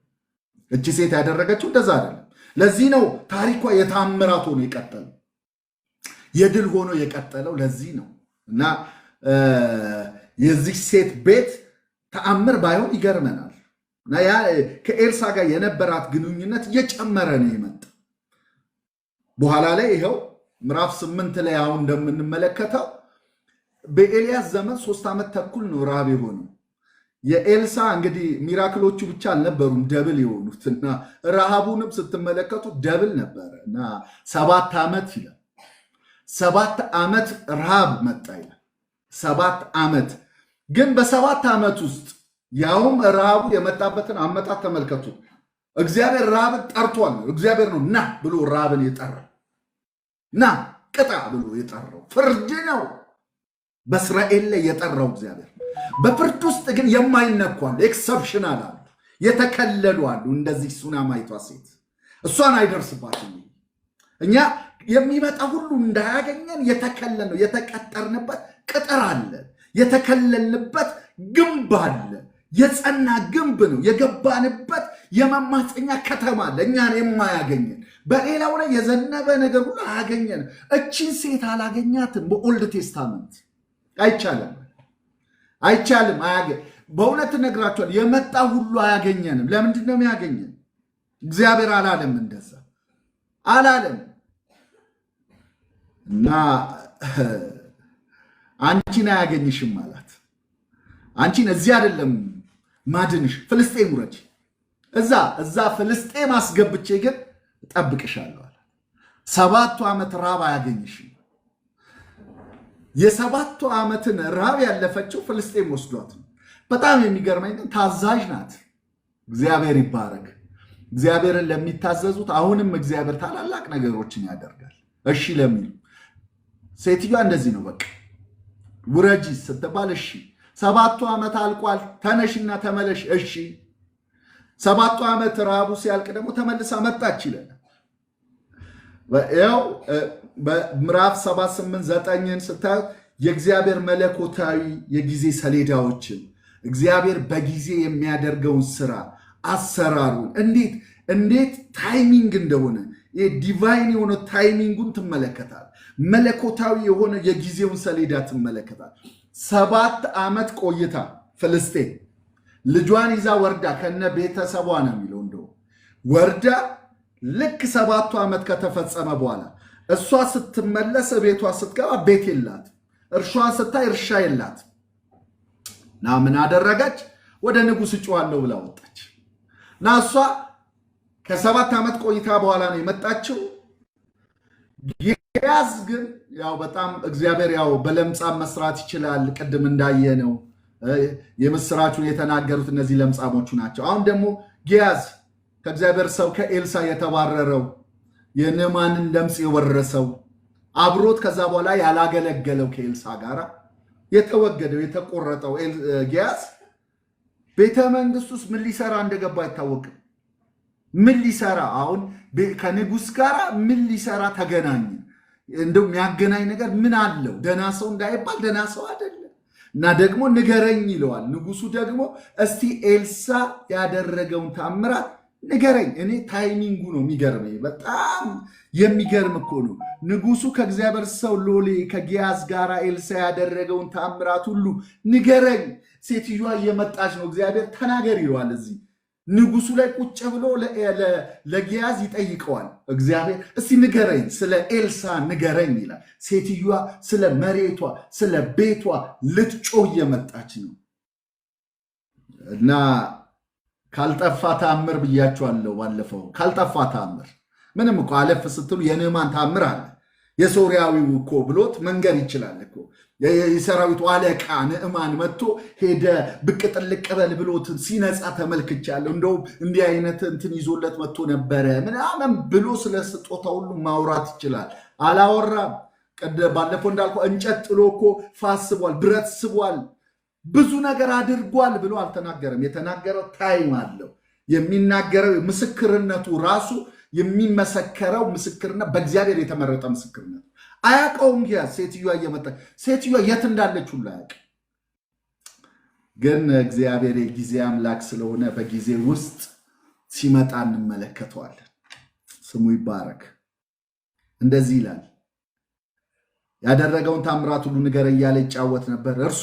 እቺ ሴት ያደረገችው እንደዛ አይደለም። ለዚህ ነው ታሪኳ የታምራት ሆኖ የቀጠለው፣ የድል ሆኖ የቀጠለው ለዚህ ነው። እና የዚህ ሴት ቤት ተአምር ባይሆን ይገርመናል። እና ያ ከኤልሳ ጋር የነበራት ግንኙነት እየጨመረ ነው የመጣ። በኋላ ላይ ይኸው ምዕራፍ 8 ላይ አሁን እንደምንመለከተው በኤልያስ ዘመን 3 ዓመት ተኩል ነው ረሃብ የሆነው። የኤልሳ እንግዲህ ሚራክሎቹ ብቻ አልነበሩም ደብል የሆኑት እና ረሃቡንም ስትመለከቱ ደብል ነበረ እና 7 ዓመት ይላል። 7 ዓመት ረሃብ መጣ ይላል። 7 ዓመት ግን በ7 ዓመት ውስጥ ያውም ረሃቡ የመጣበትን አመጣት ተመልከቱ። እግዚአብሔር ረሃብን ጠርቷል። እግዚአብሔር ነው ና ብሎ ረሃብን የጠራው፣ ና ቅጣ ብሎ የጠራው። ፍርድ ነው በእስራኤል ላይ የጠራው እግዚአብሔር። በፍርድ ውስጥ ግን የማይነኳሉ ኤክሰፕሽናል አሉ፣ የተከለሉ አሉ። እንደዚህ ሱናማይቷ ሴት እሷን አይደርስባትም። እኛ የሚመጣ ሁሉ እንዳያገኘን የተከለል ነው። የተቀጠርንበት ቅጥር አለ፣ የተከለልንበት ግንብ አለ። የጸና ግንብ ነው። የገባንበት የመማፀኛ ከተማ አለ እኛን የማያገኘን። በሌላው ላይ የዘነበ ነገር ሁሉ አያገኘን። እችን ሴት አላገኛትም። በኦልድ ቴስታመንት አይቻልም፣ አይቻልም። በእውነት እነግራቸዋለሁ፣ የመጣ ሁሉ አያገኘንም። ለምንድን ነው የሚያገኘን? እግዚአብሔር አላለም፣ እንደዛ አላለም። እና አንቺን አያገኝሽም አላት። አንቺን እዚህ አይደለም ማድንሽ፣ ፍልስጤም ውረጅ፣ እዛ ፍልስጤም አስገብቼ ግን እጠብቅሻለሁ አለ። 7 ዓመት ራብ አያገኝሽም። የ7 ዓመትን ራብ ያለፈችው ፍልስጤም ወስዷት ነው። በጣም የሚገርመኝ ግን ታዛዥ ናት። እግዚአብሔር ይባረክ። እግዚአብሔርን ለሚታዘዙት አሁንም እግዚአብሔር ታላላቅ ነገሮችን ያደርጋል። እሺ ለሚሉ ሴትዮዋ እንደዚህ ነው። በቃ ውረጂ ስትባል እሺ። 7 ዓመት አልቋል፣ ተነሽና ተመለሽ። እሺ 7 ዓመት ራቡ ሲያልቅ ደግሞ ተመልሳ መጣች ይለናል። ያው በምዕራፍ 7:8-9 ስታዩ የእግዚአብሔር መለኮታዊ የጊዜ ሰሌዳዎችን እግዚአብሔር በጊዜ የሚያደርገውን ስራ አሰራሩን እንዴት ታይሚንግ እንደሆነ ዲቫይን የሆነ ታይሚንጉን ትመለከታል። መለኮታዊ የሆነ የጊዜውን ሰሌዳ ትመለከታል። 7 ዓመት ቆይታ ፍልስጤም ልጇን ይዛ ወርዳ ከነ ቤተሰቧ ነው የሚለው እንደው ወርዳ ልክ 7 ዓመት ከተፈጸመ በኋላ እሷ ስትመለስ ቤቷ ስትገባ ቤት የላት፣ እርሻዋን ስታይ እርሻ የላት እና ምን አደረገች? ወደ ንጉሥ እጮሃለሁ ብላ ወጣች እና እሷ ከ7 ዓመት ቆይታ በኋላ ነው የመጣችው። ጊያዝ ግን ያው በጣም እግዚአብሔር ያው በለምጻም መስራት ይችላል። ቅድም እንዳየነው የምስራቹን የተናገሩት እነዚህ ለምጻሞቹ ናቸው። አሁን ደግሞ ጊያዝ ከእግዚአብሔር ሰው ከኤልሳ የተባረረው የንዕማንን ለምጽ የወረሰው አብሮት ከዛ በኋላ ያላገለገለው ከኤልሳ ጋር የተወገደው የተቆረጠው ጊያዝ ቤተ መንግስት ውስጥ ምን ሊሰራ እንደገባ አይታወቅም። ምን ሊሰራ አሁን ከንጉሥ ጋር ምን ሊሰራ ተገናኘ? እንደው የሚያገናኝ ነገር ምን አለው? ደህና ሰው እንዳይባል ደህና ሰው አይደለም። እና ደግሞ ንገረኝ ይለዋል ንጉሱ። ደግሞ እስቲ ኤልሳ ያደረገውን ታምራት ንገረኝ። እኔ ታይሚንጉ ነው የሚገርመኝ። በጣም የሚገርም እኮ ነው። ንጉሱ ከእግዚአብሔር ሰው ሎሌ ከጊያዝ ጋር ኤልሳ ያደረገውን ታምራት ሁሉ ንገረኝ። ሴትዮዋ እየመጣች ነው። እግዚአብሔር ተናገር ይለዋል። እዚህ ንጉሱ ላይ ቁጭ ብሎ ለጊያዝ ይጠይቀዋል። እግዚአብሔር እስቲ ንገረኝ፣ ስለ ኤልሳ ንገረኝ ይላል። ሴትዮዋ ስለ መሬቷ ስለ ቤቷ ልትጮህ እየመጣች ነው። እና ካልጠፋ ታምር ብያቸዋለሁ ባለፈው። ካልጠፋ ታምር ምንም እኮ አለፍ ስትሉ የንዕማን ታምር አለ። የሶርያዊው እኮ ብሎት መንገር ይችላል እኮ የሰራዊቱ አለቃ ንዕማን መጥቶ ሄደ ብቅ ጥልቅ በል ብሎት ሲነጻ ተመልክቻለሁ። እንደውም እንዲህ አይነት እንትን ይዞለት መጥቶ ነበረ ምናምን ብሎ ስለ ስጦታ ሁሉ ማውራት ይችላል። አላወራም። ባለፈው እንዳልኩ እንጨት ጥሎ እኮ ፋስቧል፣ ብረት ስቧል፣ ብዙ ነገር አድርጓል ብሎ አልተናገረም። የተናገረው ታይም አለው። የሚናገረው ምስክርነቱ ራሱ የሚመሰከረው ምስክርነት በእግዚአብሔር የተመረጠ ምስክርነት አያውቀውም። ጊያዝ ሴትዮዋ እየመጣች ሴትዮዋ የት እንዳለች ሁሉ አያውቅም። ግን እግዚአብሔር የጊዜ አምላክ ስለሆነ በጊዜ ውስጥ ሲመጣ እንመለከተዋለን። ስሙ ይባረክ። እንደዚህ ይላል፣ ያደረገውን ታምራት ሁሉ ንገረኝ እያለ ይጫወት ነበር። እርሱ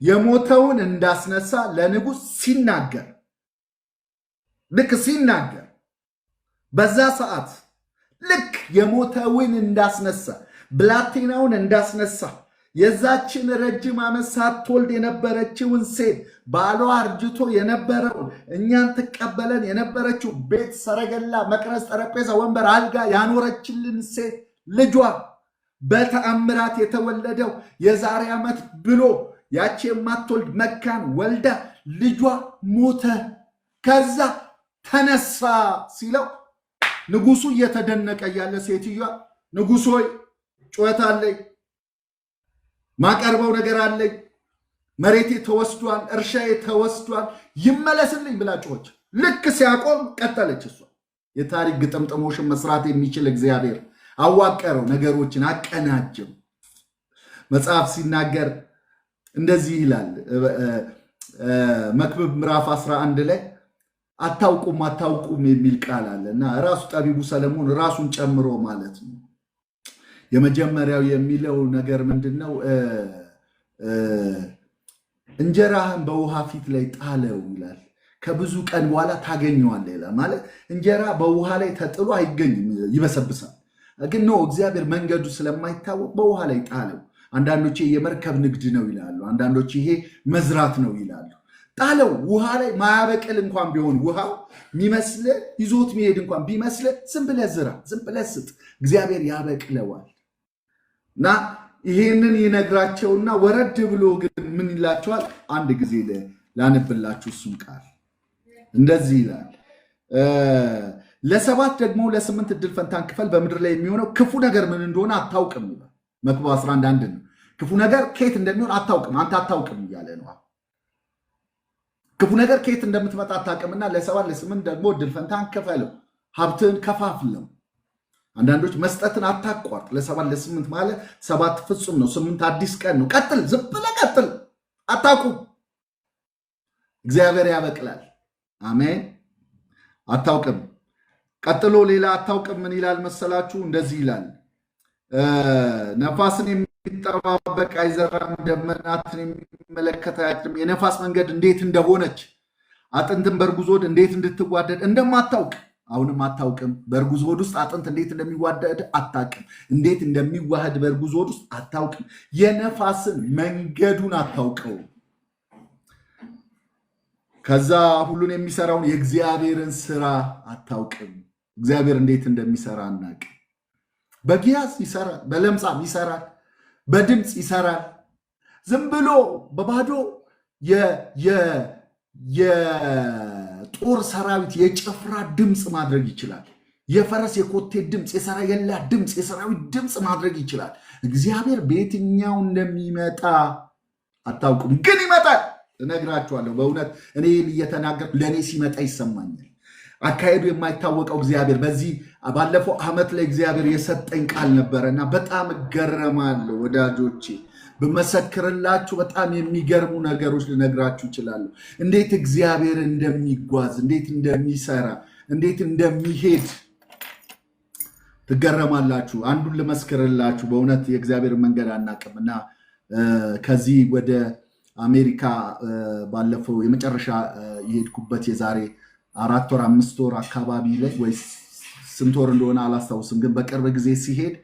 የሞተውን እንዳስነሳ ለንጉሥ ሲናገር ልክ ሲናገር በዛ ሰዓት ልክ የሞተውን እንዳስነሳ ብላቴናውን እንዳስነሳ የዛችን ረጅም ዓመት ሳትወልድ የነበረችውን ሴት ባሏ አርጅቶ የነበረውን እኛን ትቀበለን የነበረችው ቤት፣ ሰረገላ፣ መቅረዝ፣ ጠረጴዛ፣ ወንበር፣ አልጋ ያኖረችልን ሴት ልጇ በተአምራት የተወለደው የዛሬ ዓመት ብሎ ያቺ የማትወልድ መካን ወልዳ ልጇ ሞተ፣ ከዛ ተነሳ ሲለው ንጉሱ እየተደነቀ ያለ ሴትዮዋ ንጉሥ ሆይ ጩኸት አለኝ፣ ማቀርበው ነገር አለኝ፣ መሬቴ ተወስዷል፣ እርሻዬ ተወስዷል፣ ይመለስልኝ ብላ ጮኸች። ልክ ሲያቆም ቀጠለች። እሷ የታሪክ ግጥምጥሞሽን መስራት የሚችል እግዚአብሔር አዋቀረው፣ ነገሮችን አቀናጀው። መጽሐፍ ሲናገር እንደዚህ ይላል መክብብ ምዕራፍ 11 ላይ አታውቁም የሚል ቃል አለ እና ራሱ ጠቢቡ ሰለሞን ራሱን ጨምሮ ማለት ነው። የመጀመሪያው የሚለው ነገር ምንድነው? እንጀራህን በውሃ ፊት ላይ ጣለው ይላል። ከብዙ ቀን በኋላ ታገኘዋለህ ይላል። ማለት እንጀራ በውሃ ላይ ተጥሎ አይገኝም፣ ይበሰብሳል። ግን ነው እግዚአብሔር መንገዱ ስለማይታወቅ በውሃ ላይ ጣለው። አንዳንዶች የመርከብ ንግድ ነው ይላሉ። አንዳንዶች ይሄ መዝራት ነው ይላሉ። ጣለው ውሃ ላይ ማያበቅል እንኳን ቢሆን ውሃው የሚመስል ይዞት መሄድ እንኳን ቢመስል ዝም ብለህ ዝራ፣ ዝም ብለህ ስጥ፣ እግዚአብሔር ያበቅለዋል። እና ይሄንን ይነግራቸውና ወረድ ብሎ ግን ምን ይላቸዋል? አንድ ጊዜ ላንብላችሁ እሱን ቃል እንደዚህ ይላል። ለሰባት ደግሞ ለስምንት እድል ፈንታን ክፈል፣ በምድር ላይ የሚሆነው ክፉ ነገር ምን እንደሆነ አታውቅም ይላል። መክብብ 11:1 ነው። ክፉ ነገር ከየት እንደሚሆን አታውቅም፣ አንተ አታውቅም እያለ ነው። ክፉ ነገር ከየት እንደምትመጣ አታውቅምና ለሰባት ለስምንት ደግሞ እድል ፈንታን ክፈለው፣ ሀብትን ከፋፍለው። አንዳንዶች መስጠትን አታቋርጥ። ለሰባት ለስምንት ማለት ሰባት ፍጹም ነው፣ ስምንት አዲስ ቀን ነው። ቀጥል፣ ዝም ብለህ ቀጥል። አታውቁም፣ እግዚአብሔር ያበቅላል። አሜን። አታውቅም። ቀጥሎ ሌላ አታውቅም ምን ይላል መሰላችሁ? እንደዚህ ይላል፣ ነፋስን የሚጠባበቅ አይዘራም፣ ደመናትን የሚመለከት አያጭድም። የነፋስ መንገድ እንዴት እንደሆነች አጥንትን በእርጉዝ ሆድ እንዴት እንድትዋደድ እንደማታውቅ አሁንም አታውቅም። በእርጉዝ ሆድ ውስጥ አጥንት እንዴት እንደሚዋደድ አታውቅም። እንዴት እንደሚዋህድ በእርጉዝ ሆድ ውስጥ አታውቅም። የነፋስን መንገዱን አታውቀውም። ከዛ ሁሉን የሚሰራውን የእግዚአብሔርን ስራ አታውቅም። እግዚአብሔር እንዴት እንደሚሰራ አናውቅም። በጊያዝ ይሰራል፣ በለምጻም ይሰራል፣ በድምፅ ይሰራል። ዝም ብሎ በባዶ የጦር ሰራዊት የጭፍራ ድምፅ ማድረግ ይችላል። የፈረስ የኮቴ ድምፅ፣ የሰረገላ ድምፅ፣ የሰራዊት ድምፅ ማድረግ ይችላል። እግዚአብሔር በየትኛው እንደሚመጣ አታውቁም፣ ግን ይመጣል። እነግራችኋለሁ። በእውነት እኔ እየተናገርኩ ለእኔ ሲመጣ ይሰማኛል። አካሄዱ የማይታወቀው እግዚአብሔር በዚህ ባለፈው ዓመት ላይ እግዚአብሔር የሰጠኝ ቃል ነበረና በጣም እገረማለሁ ወዳጆቼ። ብመሰክርላችሁ በጣም የሚገርሙ ነገሮች ልነግራችሁ እችላለሁ። እንዴት እግዚአብሔር እንደሚጓዝ፣ እንዴት እንደሚሰራ፣ እንዴት እንደሚሄድ ትገረማላችሁ። አንዱን ልመስክርላችሁ። በእውነት የእግዚአብሔር መንገድ አናውቅምና ከዚህ ወደ አሜሪካ ባለፈው የመጨረሻ የሄድኩበት የዛሬ 4 ወር 5 ወር አካባቢ ላይ ወይ ስንት ወር እንደሆነ አላስታውስም፣ ግን በቅርብ ጊዜ ሲሄድ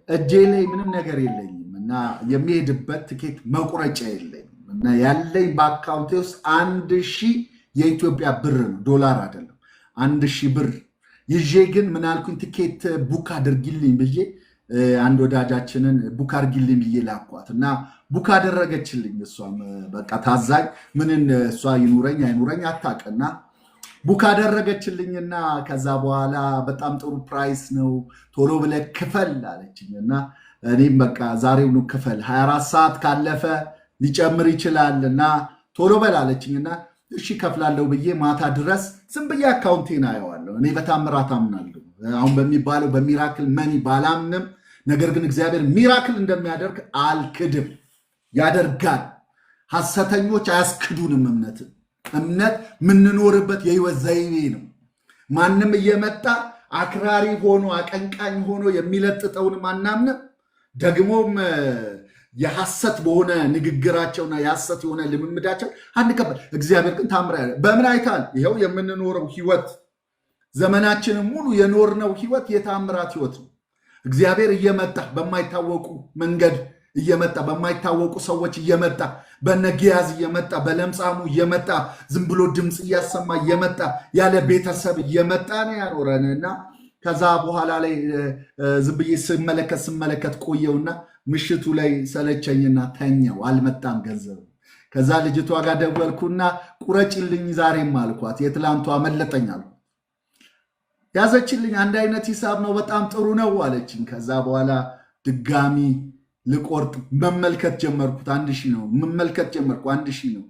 እጄ ላይ ምንም ነገር የለኝም እና የሚሄድበት ትኬት መቁረጫ የለኝም እና ያለኝ በአካውንቴ ውስጥ 1000 የኢትዮጵያ ብር ነው፣ ዶላር አይደለም። 1000 ብር ይዤ ግን ምናልኩኝ ትኬት ቡክ አድርጊልኝ ብዬ አንድ ወዳጃችንን ቡክ አድርጊልኝ ብዬ ላኳት እና ቡክ አደረገችልኝ። እሷም በቃ ታዛኝ ምንን እሷ ይኑረኝ አይኑረኝ አታውቅና ቡክ አደረገችልኝና ከዛ በኋላ በጣም ጥሩ ፕራይስ ነው ቶሎ ብለህ ክፈል አለችኝና እኔም በቃ ዛሬውኑ ክፈል 24 ሰዓት ካለፈ ሊጨምር ይችላልና ቶሎ በል አለችኝና እሺ ከፍላለሁ ብዬ ማታ ድረስ ዝም ብዬ አካውንቴን አየዋለሁ። እኔ በታምራት አምናለሁ። አሁን በሚባለው በሚራክል መኒ ባላምንም፣ ነገር ግን እግዚአብሔር ሚራክል እንደሚያደርግ አልክድም። ያደርጋል። ሐሰተኞች አያስክዱንም። እምነት የምንኖርበት የህይወት ዘይቤ ነው። ማንም እየመጣ አክራሪ ሆኖ አቀንቃኝ ሆኖ የሚለጥጠውን ማናምንም፣ ደግሞም የሐሰት በሆነ ንግግራቸውና የሐሰት የሆነ ልምምዳቸው አንቀበል። እግዚአብሔር ግን ታምራ ያለ በምን አይታል? ይኸው የምንኖረው ህይወት ዘመናችንን ሙሉ የኖርነው ህይወት የታምራት ህይወት ነው። እግዚአብሔር እየመጣ በማይታወቁ መንገድ እየመጣ በማይታወቁ ሰዎች እየመጣ በነጊያዝ እየመጣ በለምጻሙ እየመጣ ዝም ብሎ ድምፅ እያሰማ እየመጣ ያለ ቤተሰብ እየመጣ ነው ያኖረንና ከዛ በኋላ ላይ ዝም ብዬ ስመለከት ቆየውና ምሽቱ ላይ ሰለቸኝና ተኛው። አልመጣም ገንዘብ። ከዛ ልጅቷ ጋር ደወልኩና ቁረጭልኝ ዛሬም አልኳት። የትላንቷ አመለጠኝ አልኳት። ያዘችልኝ። አንድ አይነት ሂሳብ ነው፣ በጣም ጥሩ ነው አለችኝ። ከዛ በኋላ ድጋሚ ልቆርጥ መመልከት ጀመርኩት። 1000 ነው መመልከት ጀመርኩ። 1000 ነው።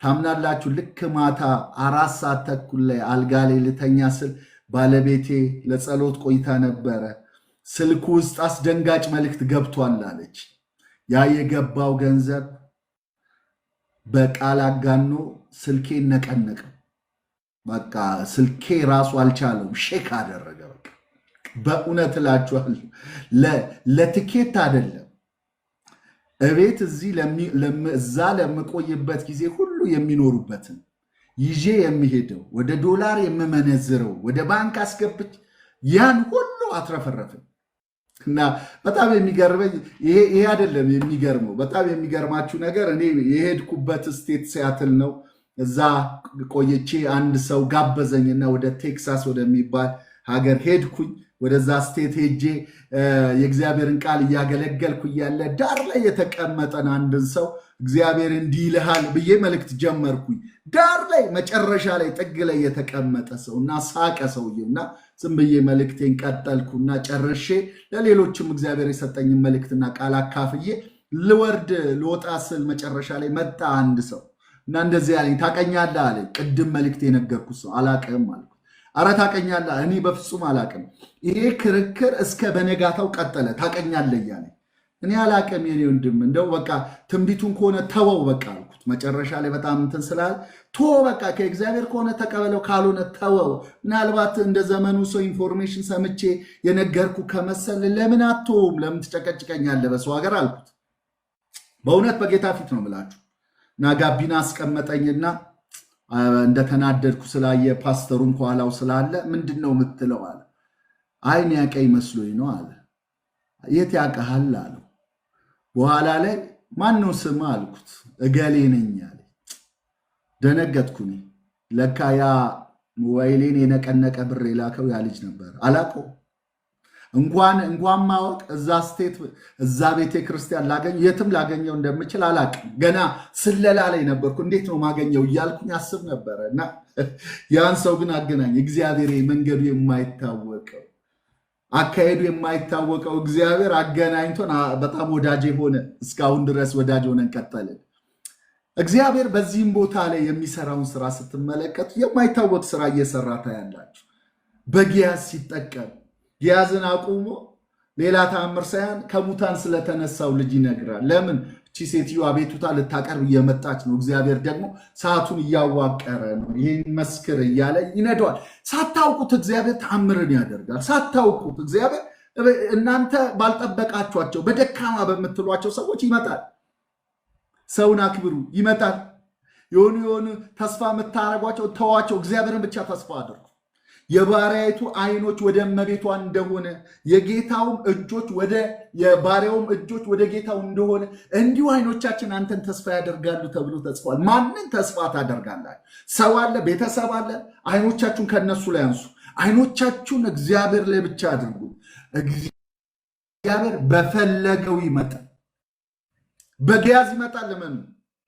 ታምናላችሁ? ልክ ማታ 4 ሰዓት ተኩል ላይ አልጋ ላይ ልተኛ ስል ባለቤቴ ለጸሎት ቆይታ ነበረ። ስልኩ ውስጥ አስደንጋጭ መልእክት ገብቷል አለች። ያ የገባው ገንዘብ በቃል አጋኖ ስልኬን ነቀነቀው። በቃ ስልኬ ራሱ አልቻለውም፣ ሼክ አደረገ። በቃ በእውነት እላችኋለሁ ለትኬት አይደለም እቤት እዛ ለምቆይበት ጊዜ ሁሉ የሚኖሩበትን ይዤ የሚሄደው ወደ ዶላር የምመነዝረው ወደ ባንክ አስገብች ያን ሁሉ አትረፈረፍን። እና በጣም የሚገርመኝ ይሄ አይደለም የሚገርመው። በጣም የሚገርማችሁ ነገር እኔ የሄድኩበት ስቴት ሲያትል ነው። እዛ ቆይቼ አንድ ሰው ጋበዘኝና ወደ ቴክሳስ ወደሚባል ሀገር ሄድኩኝ። ወደዛ ስቴት ሄጄ የእግዚአብሔርን ቃል እያገለገልኩ እያለ ዳር ላይ የተቀመጠን አንድን ሰው እግዚአብሔር እንዲህ ይልሃል ብዬ መልእክት ጀመርኩኝ። ዳር ላይ መጨረሻ ላይ ጥግ ላይ የተቀመጠ ሰው እና ሳቀ ሰውዬው እና ዝም ብዬ መልእክቴን ቀጠልኩና ጨርሼ ለሌሎችም እግዚአብሔር የሰጠኝን መልእክትና ቃል አካፍዬ ልወጣ ስል መጨረሻ ላይ መጣ አንድ ሰው እና እንደዚህ አለኝ። ታውቀኛለህ አለኝ። ቅድም መልእክት የነገርኩት ሰው አላቅም አልኩት። አረ ታውቀኛለህ? እኔ በፍጹም አላቅም። ይሄ ክርክር እስከ በነጋታው ቀጠለ። ታውቀኛለህ እያለኝ እኔ አላቅም የኔ ወንድም፣ እንደው በቃ ትንቢቱን ከሆነ ተወው በቃ አልኩት። መጨረሻ ላይ በጣም እንትን ስላል በቃ ከእግዚአብሔር ከሆነ ተቀበለው፣ ካልሆነ ተወው። ምናልባት እንደ ዘመኑ ሰው ኢንፎርሜሽን ሰምቼ የነገርኩ ከመሰል ለምን አትተውም? ለምን ትጨቀጭቀኛለህ በሰው ሀገር አልኩት። በእውነት በጌታ ፊት ነው የምላችሁ። እና ጋቢና አስቀመጠኝና እንደተናደድኩ ስላየ ፓስተሩን ከኋላው ስላለ ምንድን ነው የምትለው አለ። አይን ያቀኝ መስሎኝ ነው አለ። የት ያቀሃል አለው። በኋላ ላይ ማን ነው ስም አልኩት። እገሌ ነኝ አለ። ደነገጥኩኝ። ለካ ያ ሞባይሌን የነቀነቀ ብር የላከው ያ ልጅ ነበር። አላውቀውም። እንኳን ማወቅ እዛ ቤተ ክርስቲያን የትም ላገኘው እንደምችል አላውቅም። ገና ስለላ ላይ ነበርኩ። እንዴት ነው ማገኘው እያልኩኝ አስብ ነበረ። እና ያን ሰው ግን አገናኝ። እግዚአብሔር መንገዱ የማይታወቀው አካሄዱ የማይታወቀው እግዚአብሔር አገናኝቶን በጣም ወዳጅ ሆነ። እስካሁን ድረስ ወዳጅ ሆነን ቀጠልን። እግዚአብሔር በዚህም ቦታ ላይ የሚሰራውን ስራ ስትመለከቱ የማይታወቅ ስራ እየሰራ ታያላችሁ። በጊያዝ ሲጠቀም ጊያዝን አቁሞ ሌላ ተአምር ሳይሆን ከሙታን ስለተነሳው ልጅ ይነግራል። ለምን? እቺ ሴትዮ አቤቱታ ልታቀርብ እየመጣች ነው። እግዚአብሔር ደግሞ ሰዓቱን እያዋቀረ ነው። ይህን መስክር እያለ ይነደዋል። ሳታውቁት እግዚአብሔር ተአምርን ያደርጋል። ሳታውቁት እግዚአብሔር እናንተ ባልጠበቃችኋቸው በደካማ በምትሏቸው ሰዎች ይመጣል። ሰውን አክብሩ፣ ይመጣል። የሆኑ ተስፋ የምታረጓቸው ተዋቸው። እግዚአብሔርን ብቻ ተስፋ አድርጉ። የባሪያይቱ አይኖች ወደ እመቤቷ እንደሆነ የጌታውም እጆች የባሪያውም እጆች ወደ ጌታው እንደሆነ እንዲሁ አይኖቻችን አንተን ተስፋ ያደርጋሉ ተብሎ ተጽፏል። ማንን ተስፋ ታደርጋላችሁ? ሰው አለ፣ ቤተሰብ አለ። አይኖቻችሁን ከነሱ ላይ አንሱ። አይኖቻችሁን እግዚአብሔር ላይ ብቻ አድርጉ። እግዚአብሔር በፈለገው ይመጣል። በጊያዝ ይመጣል። ለምን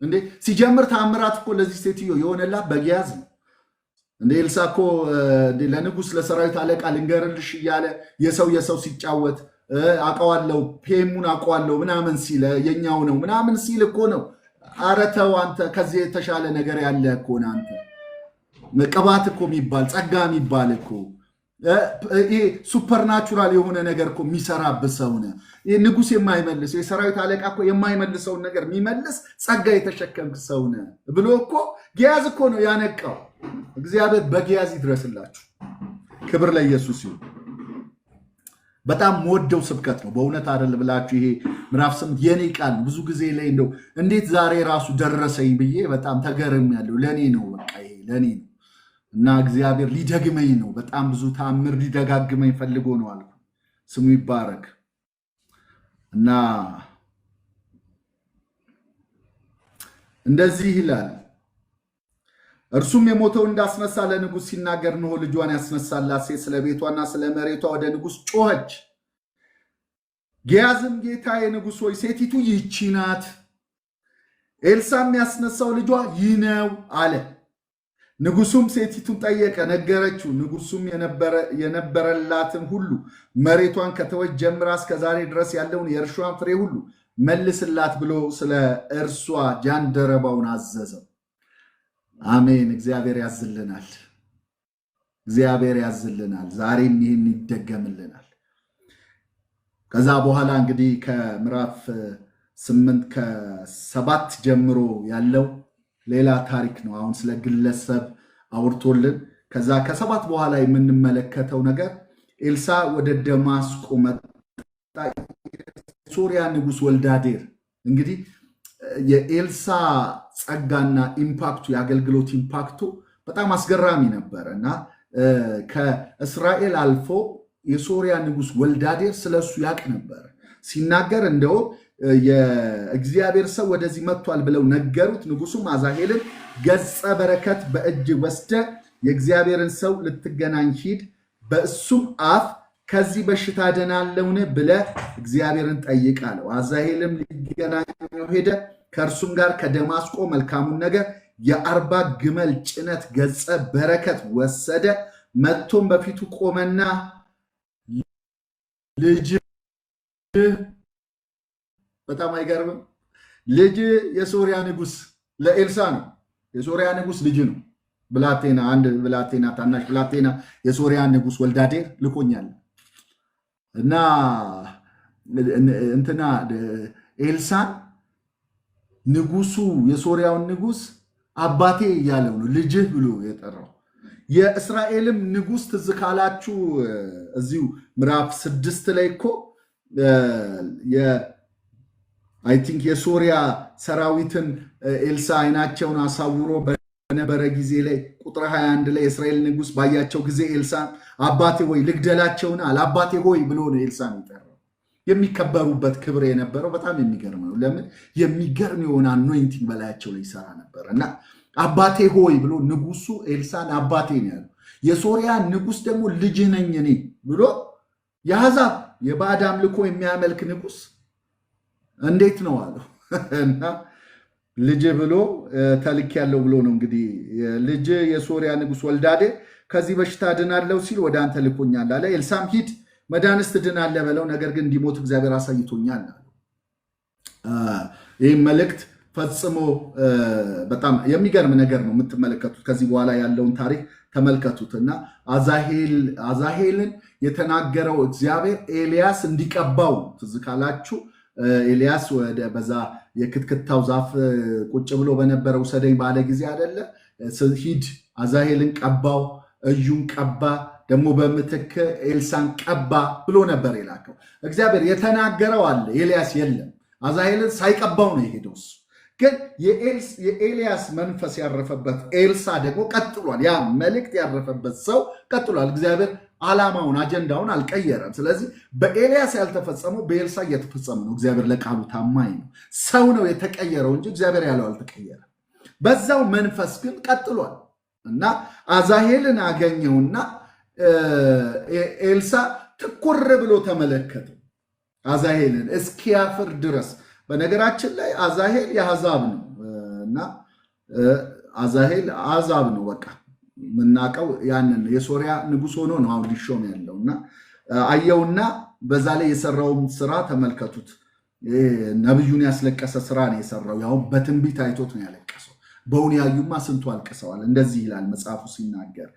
እንዴ? ሲጀምር ተአምራት እኮ ለዚህ ሴትዮ የሆነላት በጊያዝ ነው። እንደ ኤልሳ እኮ ለንጉሥ ለሰራዊት አለቃ ልንገርልሽ እያለ የሰው ሲጫወት አውቀዋለሁ፣ ፔሙን አውቀዋለሁ ምናምን ሲል የኛው ነው ምናምን ሲል እኮ ነው። ኧረ ተው አንተ፣ ከዚህ የተሻለ ነገር ያለ እኮ ነው አንተ። ቅባት እኮ የሚባል ጸጋ የሚባል እኮ ይሄ ሱፐርናቹራል የሆነ ነገር እኮ የሚሰራብህ ሰው ነህ። ይሄ ንጉሥ የማይመልሰው የሰራዊት አለቃ እኮ የማይመልሰውን ነገር የሚመልስ ጸጋ የተሸከምክ ሰው ነህ ብሎ እኮ ጊያዝ እኮ ነው ያነቃው። እግዚአብሔር በጊያዝ ይድረስላችሁ። ክብር ለኢየሱስ ይሁን። በጣም ወደው ስብከት ነው በእውነት አይደል ብላችሁ ይሄ ምዕራፍ 8 የኔ ቃል ብዙ ጊዜ ላይ እንደው እንዴት ዛሬ ራሱ ደረሰኝ ብዬ በጣም ተገርሜያለሁ። ለኔ ነው በቃ ይሄ ለኔ ነው እና እግዚአብሔር ሊደግመኝ ነው። በጣም ብዙ ተአምር ሊደጋግመኝ ፈልጎ ነው አልኩ። ስሙ ይባረክ። እና እንደዚህ ይላል፣ እርሱም የሞተው እንዳስነሳ ለንጉሥ ሲናገር ነው ልጇን ያስነሳላት ሴት ስለ ቤቷና ስለ መሬቷ ወደ ንጉሥ ጮኸች። ጊያዝም ጌታዬ ንጉሥ ሆይ ሴቲቱ ይህች ናት፣ ኤልሳም ያስነሳው ልጇ ይህ ነው አለ። ንጉሱም ሴቲቱን ጠየቀ፣ ነገረችው። ንጉሱም የነበረላትን ሁሉ መሬቷን ከተወች ጀምራ እስከ ዛሬ ድረስ ያለውን የእርሻዋን ፍሬ ሁሉ መልስላት ብሎ ስለ እርሷ ጃንደረባውን አዘዘው። አሜን። እግዚአብሔር ያዝልናል። እግዚአብሔር ያዝልናል። ዛሬም ይህን ይደገምልናል። ከዛ በኋላ እንግዲህ ከምዕራፍ 8 ከ7 ጀምሮ ያለው ሌላ ታሪክ ነው። አሁን ስለ ግለሰብ አውርቶልን ከዛ ከ7 በኋላ የምንመለከተው ነገር ኤልሳ ወደ ደማስቆ መጣ። ሶሪያ ንጉሥ ወልዳዴር እንግዲህ የኤልሳ ጸጋና ኢምፓክቱ የአገልግሎት ኢምፓክቱ በጣም አስገራሚ ነበረ እና ከእስራኤል አልፎ የሶሪያ ንጉስ ወልዳዴር ስለሱ ያቅ ነበር ሲናገር እንደው የእግዚአብሔር ሰው ወደዚህ መጥቷል ብለው ነገሩት። ንጉሱም አዛሄልን ገጸ በረከት በእጅ ወስደ የእግዚአብሔርን ሰው ልትገናኝ ሂድ፣ በእሱም አፍ ከዚህ በሽታ ድናለውን ብለህ እግዚአብሔርን ጠይቅ አለው። አዛሄልም ሊገናኘው ሄደ። ከእርሱም ጋር ከደማስቆ መልካሙን ነገር የ40 ግመል ጭነት ገጸ በረከት ወሰደ። መጥቶም በፊቱ ቆመና ልጅ በጣም አይገርምም? ልጅ የሶሪያ ንጉስ ለኤልሳ ነው። የሶሪያ ንጉስ ልጅ ነው። ብላቴና አንድ ብላቴና ታናሽ ብላቴና የሶሪያ ንጉስ ወልዳዴር ልኮኛል እና እንትና ኤልሳን ንጉሱ የሶሪያውን ንጉስ አባቴ እያለው ነው ልጅህ ብሎ የጠራው። የእስራኤልም ንጉስ ትዝ ካላችሁ እዚሁ ምዕራፍ 6 ላይ እኮ አይ ቲንክ የሶሪያ ሰራዊትን ኤልሳ አይናቸውን አሳውሮ በነበረ ጊዜ ላይ ቁጥር 21 ላይ የእስራኤል ንጉስ ባያቸው ጊዜ ኤልሳን አባቴ ሆይ ልግደላቸውን አለ። አባቴ ሆይ ብሎ ነው ኤልሳን የጠራው። የሚከበሩበት ክብር የነበረው በጣም የሚገርም ነው። ለምን የሚገርም የሆነ አኖይንቲንግ በላያቸው ላይ ይሰራ ነበር እና አባቴ ሆይ ብሎ ንጉሱ ኤልሳን አባቴ ነው ያለው። የሶሪያ ንጉስ ደግሞ ልጅ ነኝ እኔ ብሎ የአሕዛብ የባዕድ አምልኮ የሚያመልክ ንጉስ እንዴት ነው አለው እና ልጅ ብሎ ተልክ ያለው ብሎ ነው እንግዲህ ልጅ የሶሪያ ንጉስ ወልዳዴር ከዚህ በሽታ ድናለው ሲል ወደ አንተ ልኮኛል አለ። ኤልሳም ሂድ መዳንስ ትድናለህ በለው፣ ነገር ግን እንዲሞት እግዚአብሔር አሳይቶኛል አለ። ይህ መልእክት ፈጽሞ በጣም የሚገርም ነገር ነው የምትመለከቱት። ከዚህ በኋላ ያለውን ታሪክ ተመልከቱት እና አዛሄልን የተናገረው እግዚአብሔር ኤልያስ እንዲቀባው ትዝ ካላችሁ ኤልያስ ወደ በዛ የክትክታው ዛፍ ቁጭ ብሎ በነበረው ሰደኝ ባለ ጊዜ አይደለ ሂድ አዛሄልን ቀባው፣ እዩን ቀባ፣ ደግሞ በምትክ ኤልሳን ቀባ ብሎ ነበር የላከው። እግዚአብሔር የተናገረው አለ፣ ኤልያስ የለም። አዛሄልን ሳይቀባው ነው የሄደው። እሱ ግን የኤልያስ መንፈስ ያረፈበት ኤልሳ ደግሞ ቀጥሏል። ያ መልእክት ያረፈበት ሰው ቀጥሏል። እግዚአብሔር ዓላማውን አጀንዳውን አልቀየረም። ስለዚህ በኤልያስ ያልተፈጸመው በኤልሳ እየተፈጸመ ነው። እግዚአብሔር ለቃሉ ታማኝ ነው። ሰው ነው የተቀየረው እንጂ እግዚአብሔር ያለው አልተቀየረም። በዛው መንፈስ ግን ቀጥሏል እና አዛሄልን አገኘውና ኤልሳ ትኩር ብሎ ተመለከተ አዛሄልን እስኪያፍር ድረስ። በነገራችን ላይ አዛሄል የአሕዛብ ነው እና አዛሄል አሕዛብ ነው በቃ ምናቀው ያንን የሶሪያ ንጉስ ሆኖ ነው አሁን ሊሾም ያለው እና አየውና በዛ ላይ የሰራውን ስራ ተመልከቱት። ነብዩን ያስለቀሰ ስራ ነው የሰራው። ያው በትንቢት አይቶት ነው ያለቀሰው። በእውን ያዩማ ስንቱ አልቅሰዋል። እንደዚህ ይላል መጽሐፉ ሲናገር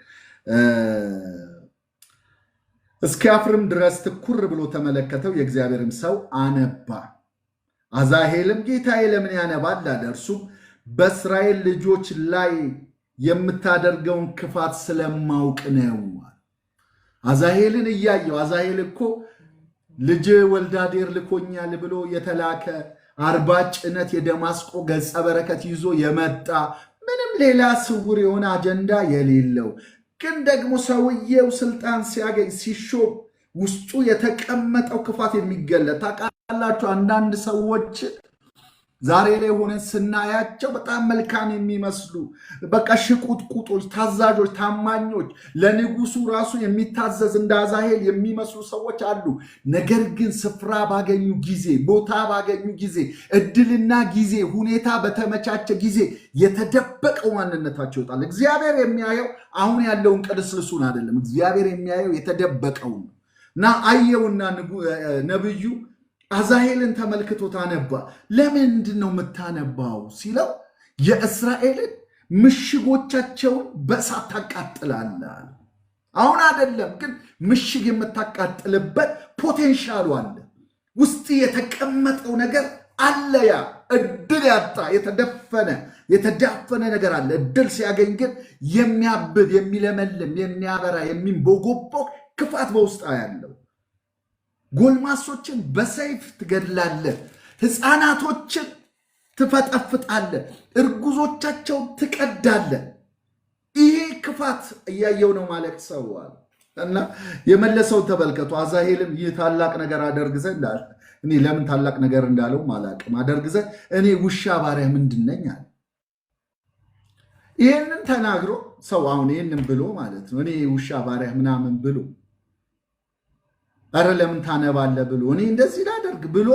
እስኪያፍርም ድረስ ትኩር ብሎ ተመለከተው። የእግዚአብሔርም ሰው አነባ። አዛሄልም ጌታዬ ለምን ያነባል አለ። እርሱም በእስራኤል ልጆች ላይ የምታደርገውን ክፋት ስለማውቅ ነው። አዛሄልን እያየው አዛሄል እኮ ልጅ ወልዳዴር ልኮኛል ብሎ የተላከ 40 ጭነት የደማስቆ ገጸ በረከት ይዞ የመጣ ምንም ሌላ ስውር የሆነ አጀንዳ የሌለው ግን ደግሞ ሰውየው ስልጣን ሲያገኝ ሲሾም ውስጡ የተቀመጠው ክፋት የሚገለጥ ታውቃላችሁ። አንዳንድ ሰዎች ዛሬ ላይ ሆነን ስናያቸው በጣም መልካም የሚመስሉ በቃ ሽቁጥቁጦች፣ ታዛዦች፣ ታማኞች ለንጉሱ ራሱ የሚታዘዝ እንደ አዛሄል የሚመስሉ ሰዎች አሉ። ነገር ግን ስፍራ ባገኙ ጊዜ፣ ቦታ ባገኙ ጊዜ፣ እድልና ጊዜ፣ ሁኔታ በተመቻቸ ጊዜ የተደበቀው ማንነታቸው ይወጣል። እግዚአብሔር የሚያየው አሁን ያለውን ቅልስልሱን አይደለም። እግዚአብሔር የሚያየው የተደበቀውን እና አየውና ነብዩ አዛሄልን ተመልክቶት አነባ። ለምንድን ነው የምታነባው ሲለው የእስራኤልን ምሽጎቻቸውን በእሳት ታቃጥላለህ። አሁን አይደለም ግን ምሽግ የምታቃጥልበት ፖቴንሻሉ አለ። ውስጥ የተቀመጠው ነገር አለ። ያ እድል ያጣ የተዳፈነ ነገር አለ። እድል ሲያገኝ ግን የሚያብብ የሚለመልም የሚያበራ የሚንቦጎቦግ ክፋት በውስጣ ያለው ጎልማሶችን በሰይፍ ትገድላለህ፣ ሕፃናቶችን ትፈጠፍጣለህ፣ እርጉዞቻቸውን ትቀዳለህ። ይሄ ክፋት እያየው ነው ማለት ሰዋል። እና የመለሰው ተመልከቱ። አዛሄልም ይህ ታላቅ ነገር አደርግ ዘንድ አለ። እኔ ለምን ታላቅ ነገር እንዳለው አላቅም። አደርግ ዘንድ እኔ ውሻ ባሪያ ምንድን ነኝ አለ። ይህንን ተናግሮ ሰው አሁን ይህንን ብሎ ማለት ነው እኔ ውሻ ባሪያ ምናምን ብሎ አረ ለምን ታነባለ ብሎ እኔ እንደዚህ ላደርግ ብሎ